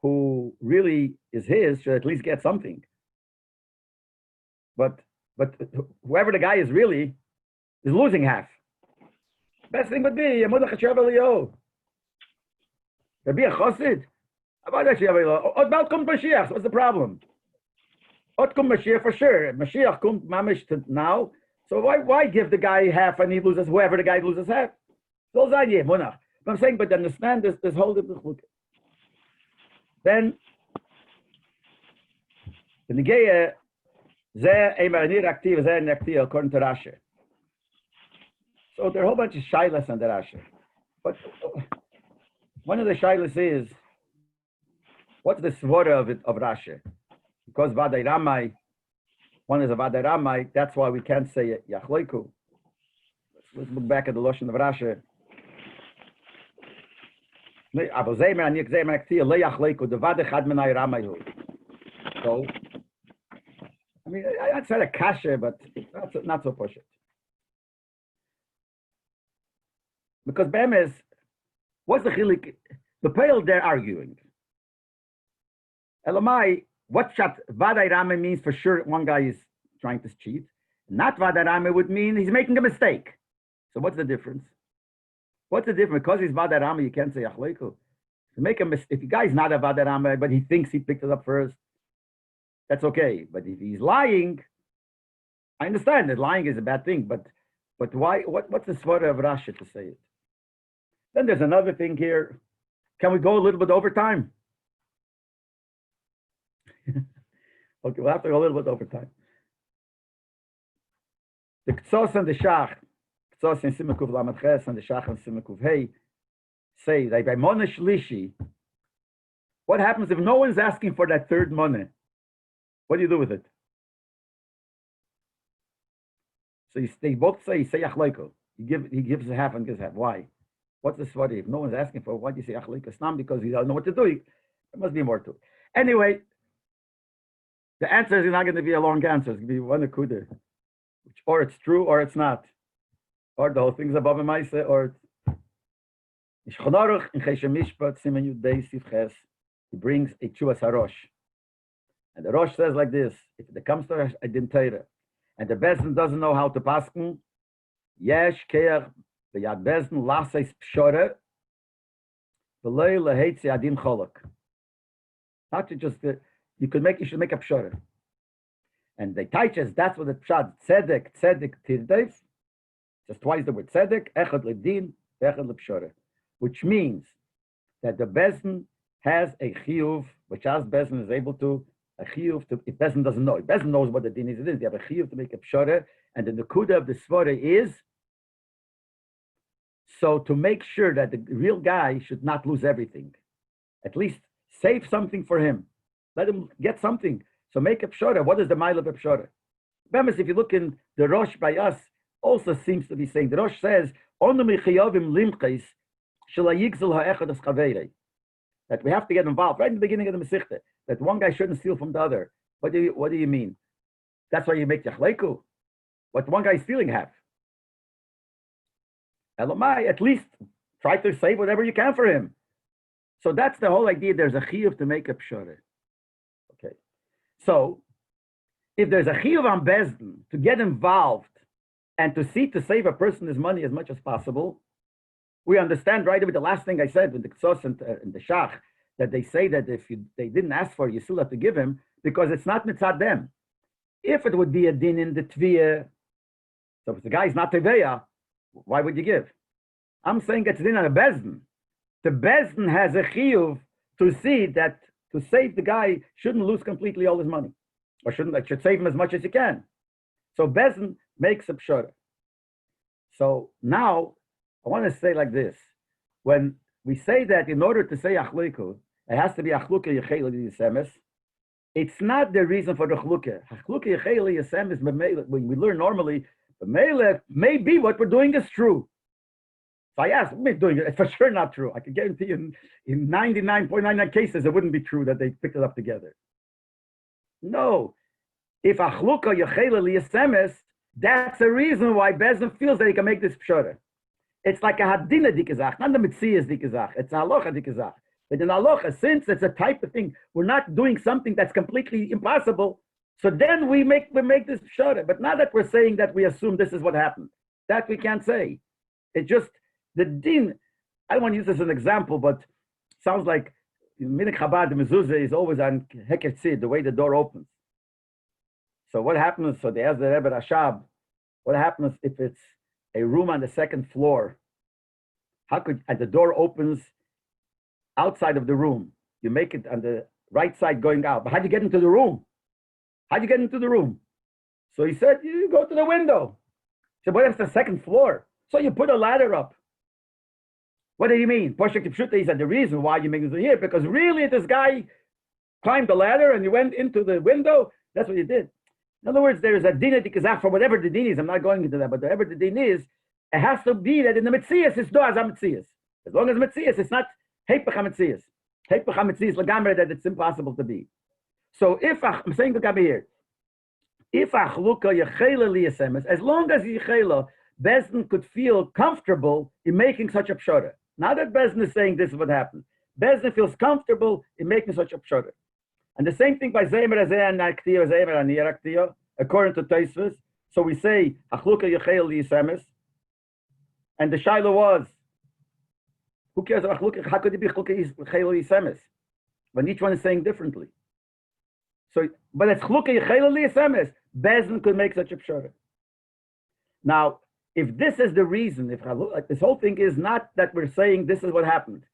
who really is his should at least get something. But whoever the guy is really is losing half. Best thing would be Rabbi a chosid. About that, what's the problem? Ot kum Mashiach for sure. Mashiach kum mamish to now. So why give the guy half and he loses whoever the guy loses half? So but I'm saying, but understand this whole different. Then the Negea ze emanir active ze inactive according to Rashi. So there are a whole bunch of shilas on the Rashi. But one of the shilas is, what's the svara of Rashi? Because Vadai Ramai, one is a Vadai Ramai, that's why we can't say Yachloku. Let's look back at the Lashon of Rashi. So, I mean, I'd say a kasha, but not so push it. Because Bemes, what's the chilik? The pale they're arguing. Elamai, what shot Vadai Rame means for sure one guy is trying to cheat. Not Vadai Rame would mean he's making a mistake. So what's the difference? What's the difference? Because he's Vadai Rame, you can't say Yachloku. To make a mistake, if the guy's not a Vadai Rame, but he thinks he picked it up first, that's okay. But if he's lying, I understand that lying is a bad thing, but why? What's the svara of Rashi to say it? Then there's another thing here. Can we go a little bit over time? Okay, we'll have to go a little bit over time. The Ktsos and the Shach, Ktsos and Simekuv Lamed Ches and the Shach and Simekuv Hey, say that by Mona Shlishi, what happens if no one's asking for that third money? What do you do with it? So they both say Yachloku. He gives half and gives half. Why? What's the svara? If no one's asking for it, why do you say Yachloku? It's not because you don't know what to do. There must be more to it. Anyway, the answer is not going to be a long answer. It's going to be one akuda. Or it's true or it's not. Or the whole thing's above a maisa, or it's he brings a chuvas harosh. And the Rosh says like this: if it comes to a din Torah, and the Bezdin doesn't know how to pasken, yesh keach the yad Bezdin laseis pshore, v'lei leheitzi adin cholok. Not to just you should make a pshore. And they teach us that's what the pshat tzedek tirdev, just twice the word tzedek echad ledin echad lepshore, which means that the Bezdin has a chiyuv, which as Bezdin is able to. A chiyuv to, if Bezdin doesn't know, if Bezdin knows what the din is, you have a chiyuv to make a pshara, and the nekuda of the svara is so to make sure that the real guy should not lose everything. At least save something for him. Let him get something. So make a pshara. What is the mile of a pshara? Bemis, if you look in the Rosh by us, also seems to be saying, the Rosh says, that we have to get involved right in the beginning of the Masechta, that one guy shouldn't steal from the other. What do you mean? That's why you make Yachleku. What one guy is stealing have. Elamai, at least try to save whatever you can for him. So that's the whole idea. There's a chiyuv to make a pshara. Okay. So if there's a chiyuv on Bezdin to get involved and to see to save a person his money as much as possible, we understand right away the last thing I said with the Ktsos and the Shach, that they say that if they didn't ask for it, you still have to give him, because it's not mitzad them. If it would be a din in the Tviyah, so if the guy's not Teveya, why would you give? I'm saying it's din on a Bezdin. The Bezdin has a chiyuv to see that to save the guy shouldn't lose completely all his money, or should save him as much as you can. So Bezdin makes a pshara. So now I want to say like this: when we say that in order to say Yachloku, it has to be Yachluka Yechel Yisemes. It's not the reason for the Yachluka. Yachluka Yechel Yisemes. When we learn normally, the maybe what we're doing is true. So I asked, what are doing it? It's for sure not true. I can guarantee you in 99.99 cases, it wouldn't be true that they picked it up together. No. If Achluka Yechel Yisemes, that's the reason why Bezdin feels that he can make this pshara. It's like a hadina dikazach, not the mitzias dikazach. It's a halacha dikazach. But in halacha, since it's a type of thing, we're not doing something that's completely impossible. So then we make this pshara. But not that we're saying that we assume this is what happened. That we can't say. It's just the din. I don't want to use this as an example, but it sounds like Minik Chabad, the mezuzah is always on heker tzid, the way the door opens. So what happens? So they ask the Rebbe Rashab, what happens if it's a room on the second floor? And the door opens outside of the room? You make it on the right side going out. But how'd you get into the room? How'd you get into the room? So he said, you go to the window. He said, what if it's the second floor? So you put a ladder up. What do you mean? He said, the reason why you make this here, because really this guy climbed the ladder and you went into the window. That's what you did. In other words, there is a din for whatever the din is. I'm not going into that, but whatever the din is, it has to be that in the Metzias, it's doaz ha-Metzias. As long as Metzias, it's not heipach ha-Metzias. Heipach ha-Metzias legamre, that it's impossible to be. So if, I'm saying the Gabi here, if Yachluko Yechela liyasemes, as long as Yechela, Bezdin could feel comfortable in making such a pshara. Not that Bezdin is saying this is what happened. Bezdin feels comfortable in making such a pshara. And the same thing by Zemer Azeh and Aktiyo, Zemer and Aktiyo, according to Tosfos. So we say Yachluko Yechela liyasemes, and the shaila was, who cares about Yachluko? How could it be Yechela liyasemes when each one is saying differently? So, but it's Yachluko Yechela liyasemes. Bezdin could make such a pshara. Now, if this is the reason, if this whole thing is not that we're saying this is what happened.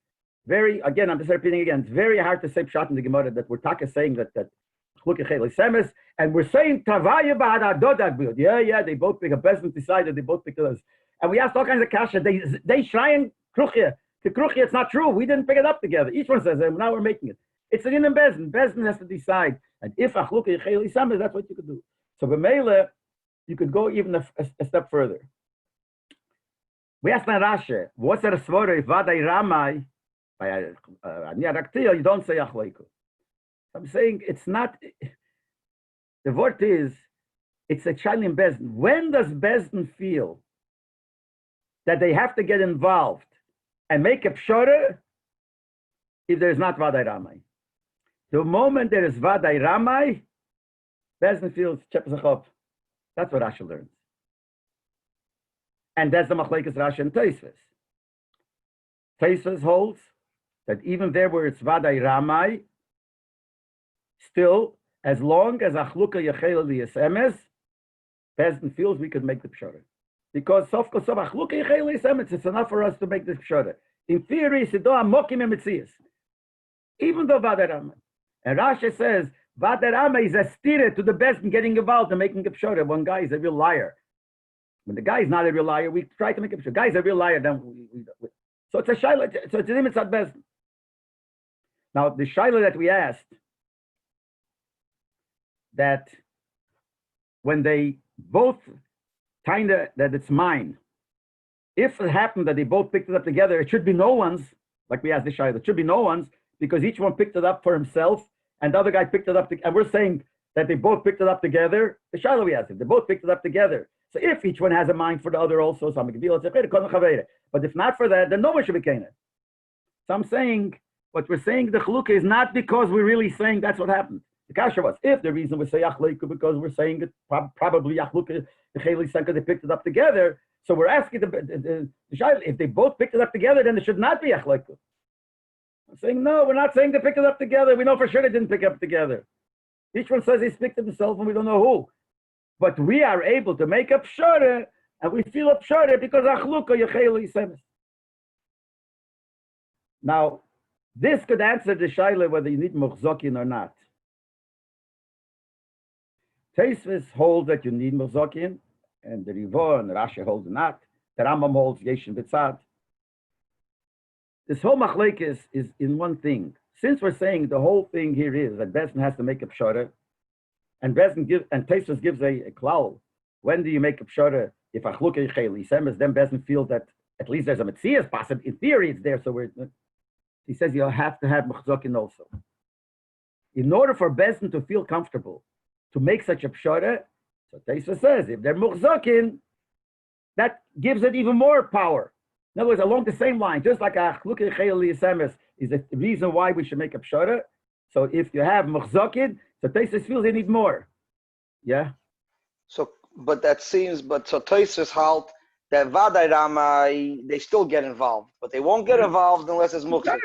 Again, I'm just repeating again, it's very hard to say pshat in the Gemara that we're saying that Yachluko Yechela liyasemes, and we're saying Tavaya ba'ad adodag b'yod. Yeah, they both picked a Bezdin decided they both picked us. And we asked all kinds of kasha. They shrine kruchya. To kruchya, it's not true. We didn't pick it up together. Each one says, now we're making it. It's an in Bezdin. Bezdin has to decide. And if Yachluko Yechela liyasemes, that's what you could do. So b'meila, you could go even a step further. We asked Rashi, what's the svara if vaday ramai by Aktiyo, you don't say Yachloiko. I'm saying it's not. The word is, it's a child in Bezdin. When does Bezdin feel that they have to get involved and make a pshara if there's not vaday ramai? The moment there is vaday ramai, Bezdin feels chepzachov. That's what Rashi learns. And that's the machlekes Rashi and Tosfos. Tosfos holds that even there where it's vaday ramai, still, as long as Yachluko Yechela liyasemes, Bezdin feels we could make the pshara. Because sof kol sof Yachluko Yechela liyasemes, it's enough for us to make this pshara. In theory, Sido Amokim Emetzias. Even though vaday ramai. And Rashi says, vaday ramai is a stira to the Bezdin getting involved and making a pshara. One guy is a real liar. When the guy is not a real liar, we try to make a pshara. Guy is a real liar, then so it's a shaila. So it's an imitzat Bezdin. Now the shaila that we asked, that when they both kinda that it's mine, if it happened that they both picked it up together, it should be no one's. Like we asked the shaila, it should be no one's because each one picked it up for himself. And the other guy picked it up, and we're saying that they both picked it up together. The shaila we asked him, they both picked it up together. So if each one has a mind for the other also, so but if not for that, then no one should be kainah. So I'm saying, what we're saying, the chalukah is not because we're really saying that's what happened. The kasha was, if the reason we say yachleiku, because we're saying it probably yachluka, the chayli sanka, they picked it up together. So we're asking the shaila, if they both picked it up together, then it should not be yachleiku. I'm saying, no, we're not saying they picked it up together. We know for sure they didn't pick it up together. Each one says he's picked it himself and we don't know who. But we are able to make up pshara, and we feel up pshara because Yachluko Yechela liyasemes. Now, this could answer the shaila whether you need muchzokin or not. Tosfos holds that you need muchzokin, and the Rivo and the Rashi holds not. The Rambam holds yeshin b'tzad. This whole machlekes is in one thing. Since we're saying the whole thing here is that Bezdin has to make a pshara, and Tosfos gives a klal. When do you make a pshara? If Yachluko Yechela liyasemes, then Bezdin feels that at least there's a metzias possible. In theory, it's there. So he says you'll have to have mechzokin also. In order for Bezdin to feel comfortable to make such a pshara, so Tosfos says if they're mechzokin, that gives it even more power. In other words, along the same line, just like Yachluko Yechela liyasemes is the reason why we should make a pshara. So if you have mechzokin, so Tosfos feels they need more. Yeah. So, but that seems, so Tosfos halt that vaday ramai, they still get involved, but they won't get involved unless it's muktzah.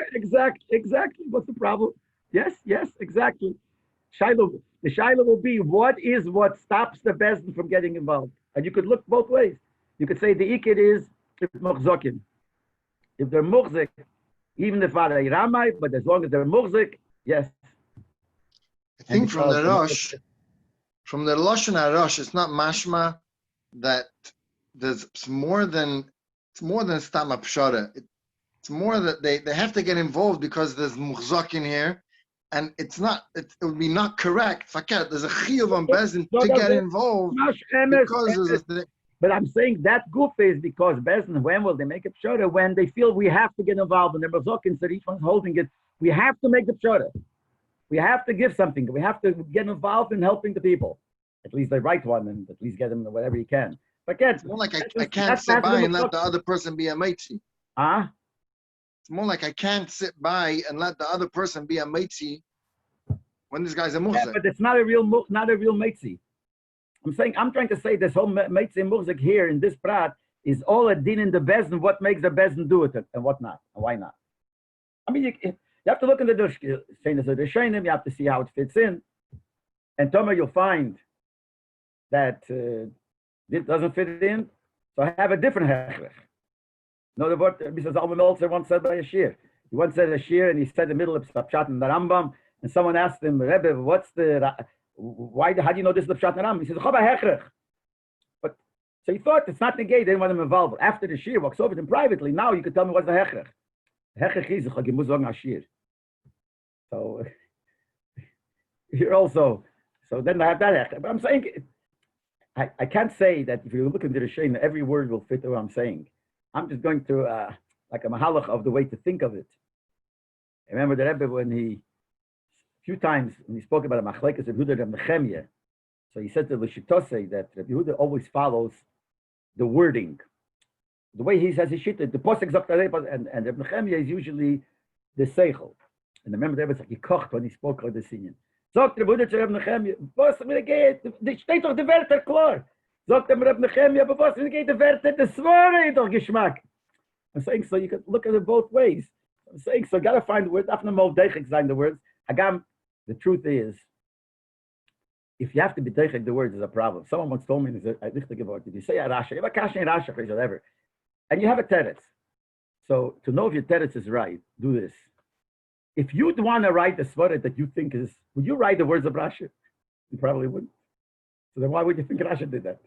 Exactly. What's the problem? Yes, exactly. The Shiloh will be what stops the Bezdin from getting involved. And you could look both ways. You could say the Ikid is Muchzokim. If they're Muchzik, even if they're Ramai, but as long as they're Muchzik, yes. I think from the Lashon HaRosh, it's not mashma that there's more than Stama Pshara. It's more that they have to get involved because there's Muchzak in here, and it would be not correct. There's a chiyuv on Bezdin to get involved because there's a thing. But I'm saying that goof is because Bezdin, when will they make a pshara? When they feel we have to get involved and they're Muchzakim, so each one's holding it. We have to make the pshara. We have to give something. We have to get involved in helping the people. At least the right one, and at least get them whatever you can. But it's more like I can't sit by and let the other person be a matey. It's more like I can't sit by and let the other person be a matey when this guy's a muhzik. Yeah, but it's not a real matey. I'm trying to say this whole matey muhzik here in this prat is all a din in the Bezdin. What makes the Bezdin do it and what not, and why not? I mean, you have to look in the Dushkenim, you have to see how it fits in. And Tomer, you'll find that it doesn't fit in, so I have a different hechrech. No, the word Mr. Zalman Meltzer once said by a shir. He once said a shir, and he said the middle of Pshat in the Rambam, and someone asked him, Rebbe, how do you know this is the Pshat in the Rambam? He says, Choba hechrech. But so he thought it's not negate, they didn't want him involved. After the shir, walks over to him privately. Now you can tell me what's the hechrech. Hechrech is a shir. So you're also. So then I have that hechrech. But I'm saying. I can't say that if you look into the Rishonim, every word will fit what I'm saying. I'm just going to like a mahalach of the way to think of it. I remember the Rebbe when a few times when he spoke about a machlekes of Yehuda and Nechemia, so he said to Lishitose that Yehuda always follows the wording. The way he says his shit, the posek zaktarei, and Nechemia is usually the seichel. And I remember the Rebbe he kocht when he spoke of the Sinyan. Sagt der Bruder zu Reb Nechemia, was mir geht, da steht doch der Wörter klar. Sagt der Reb Nechemia, aber was mir geht, der Wörter, das Swore doch Geschmack. I'm saying, so you can look at it both ways. I'm saying, so you gotta find the words, after the deichik sign the words. The truth is, if you have to be deichik the words is a problem. Someone once told me, if you say a Rasha, you have a kasha in Rasha, or whatever, and you have a teretz. So to know if your teretz is right, do this. If you'd want to write the svara that you think is, would you write the words of Rashi? You probably wouldn't. So then why would you think Rashi did that?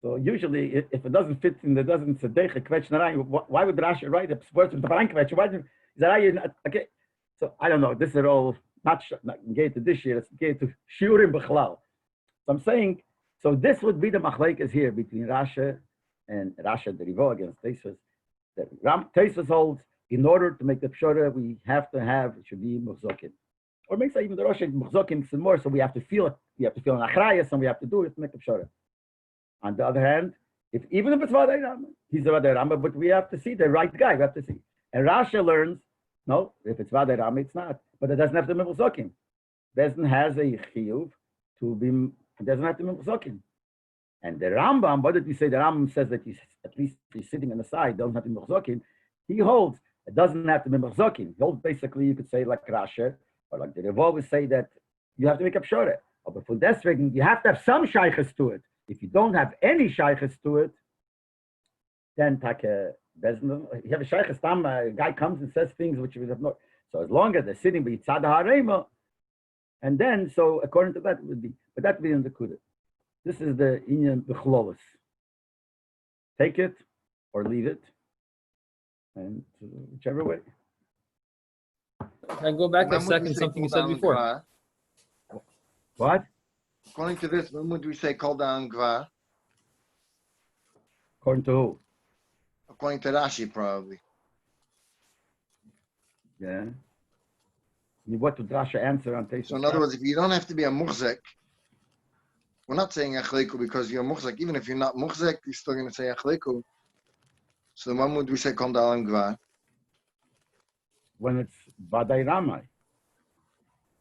So usually, if it doesn't fit in, it doesn't why would Rashi write a svara with the Barankwetch? Why is that okay? So I don't know. This is all not engaged to this year. It's engaged to Shi'ur in Bechlal. So I'm saying, so this would be the machlekes here between Rashi and Rashi the Rivo against Tosfos. That Tosfos holds. In order to make the pshara, we have to have, it should be muchzokim. Or makes even the Rosh muchzokim some more, so we have to feel it. We have to feel an achrayas, and we have to do it to make the pshara. On the other hand, even if it's Vadai Rama, he's a Vadai Rama, but we have to see the right guy, we have to see. And Rasha learns, no, if it's Vadai Rama, it's not. But it doesn't have to be muchzokim. Bezdin has a chiyuv to be, it doesn't have to be muchzokim. And the Rambam, what did we say? The Rambam says that at least he's sitting on the side, doesn't have to be muchzokim. He holds, it doesn't have to be Mechzokim. He holds basically, you could say like Rasha, or like the Revo would say that you have to make up Shore. But for deswegen, you have to have some shaykhs to it. If you don't have any shaykhs to it, then you have a shaykhs, a guy comes and says things which we have not. So as long as they're sitting by Yitzad HaReima, and then, so according to that, it would be, but that would be in the Kudah. This is the Inyan B'chlolos. Take it or leave it. And whichever way. Can I go back a second? Something you said before. What? According to this, when would we say call down Gva? According to who? According to Rashi, probably. Yeah. What would Rashi answer on Tosfos? So in other words, if you don't have to be a muhzik, we're not saying Yachloko because you're a muhzik. Even if you're not muhzik, you're still going to say Yachloko. So when would we say Kol Dalam Gva? When it's Vadai Ramai.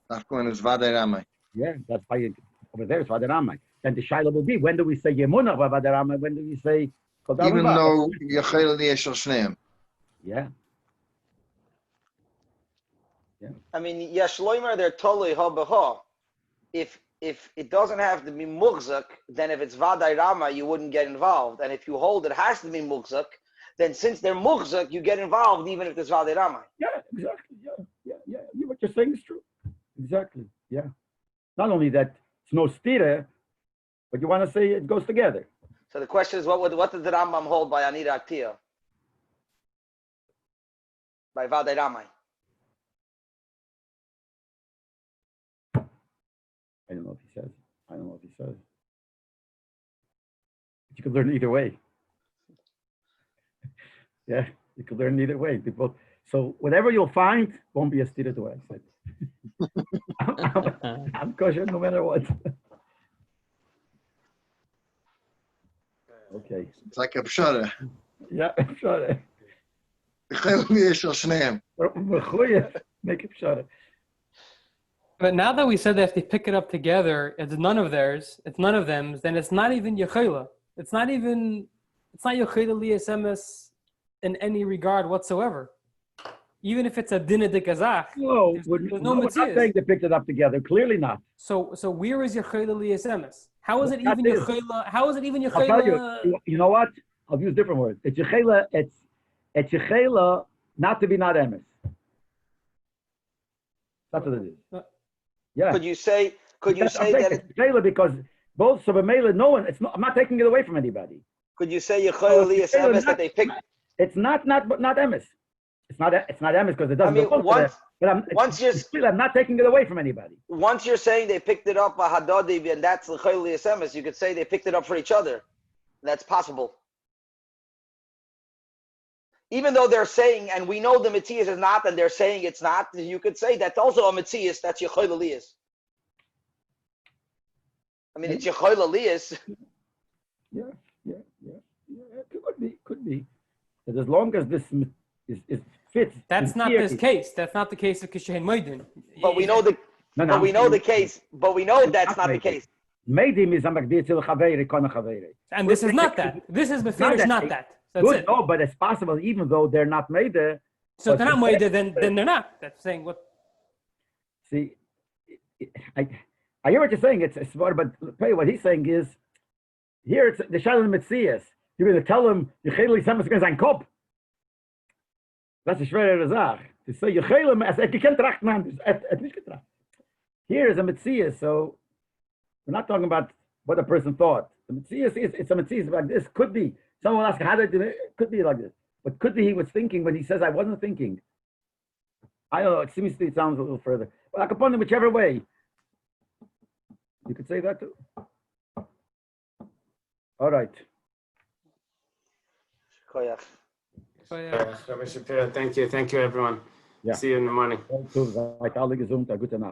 That's when it's Vadai Ramai. Yeah, that's why over there it's Vadai Ramai. Then the Shiloh will be, when do we say Yemunah Vadai Ramai? When do we say Kol Dalam Gva? Even though Yachel Yeshel Shneim. Yeah. I mean, Yeshloimer, they're totally ha b'ha. if it doesn't have to be muhzak, then if it's vaday rama, you wouldn't get involved. And if you hold it has to be muhzak, then since they're muhzak, you get involved even if there's vaday rama. Yeah, exactly. Yeah. What you're saying is true. Exactly. Yeah. Not only that, it's no stira, but you want to say it goes together. So the question is, what did the Rambam hold by Anira Aktiya? By Vadei Ramai? I don't know if he says. But you could learn either way. Yeah, you could learn either way. People, so whatever you'll find won't be a stira to what I said. I'm kosher no matter what. Okay. It's like a pshara. Yeah, pshara. Make it pshara. But now that we said that if they pick it up together, it's none of theirs, it's none of them, then it's not even Yechila. It's not Yechila Liyas Emes in any regard whatsoever. Even if it's a Dina de Kazakh. No, there's we're no not saying they picked it up together. Clearly not. So where is Yechila Liyas Emes? How is it even That is. Yechila? How is it even I'll tell Yechila? you know what? I'll use different words. It's Yechila, it's Yechila not to be not emes. That's what it is. Yeah. Could you say I'm that? saying it's Yechila because both so B'meila, no one. It's not. I'm not taking it away from anybody. Could you say Yechol Liyas Emes that they picked? It's not emes. It's not emes because it doesn't. I mean, belong to them. But I'm not taking it away from anybody. Once you're saying they picked it up by Hadadi and that's Yechol Liyas Emes, you could say they picked it up for each other. That's possible. Even though they're saying, and we know the Matthias is not, and they're saying it's not, you could say that's also a Matthias, that's Yechol Liyas. I mean, it's Yechol Liyas. Yeah. Could be. But as long as this is fits. That's not this case. That's not the case of Kishahin Moedin. But we know the. But we know the case. But we know that's not the case. Meidim is a magdir til chaveri kona chaveri. And this is not that. This is beferish not that. That's good, it. no, but it's possible even though they're not made there. So if they're not Moedin, then they're not. That's saying what. See, I hear what you're saying. It's smart, but what he's saying is here it's the Shalom Metzias. You're going to tell him Yecheli Samas going to Kop. That's a schwere Sache. To say Yecheli as can't trachten man, it's nicht getracht. Here is a Metzias, so we're not talking about what a person thought. The Metzias it's a Metzias like this. Could be someone asked how did it could be like this, but could be he was thinking when he says I wasn't thinking. I don't know. It seems to it sounds a little further. But I could put it whichever way. You could say that too. All right. Koyach. Rabbi Shapiro, thank you everyone. Yeah. See you in the morning. Mein Kollege gesund, gute Nacht.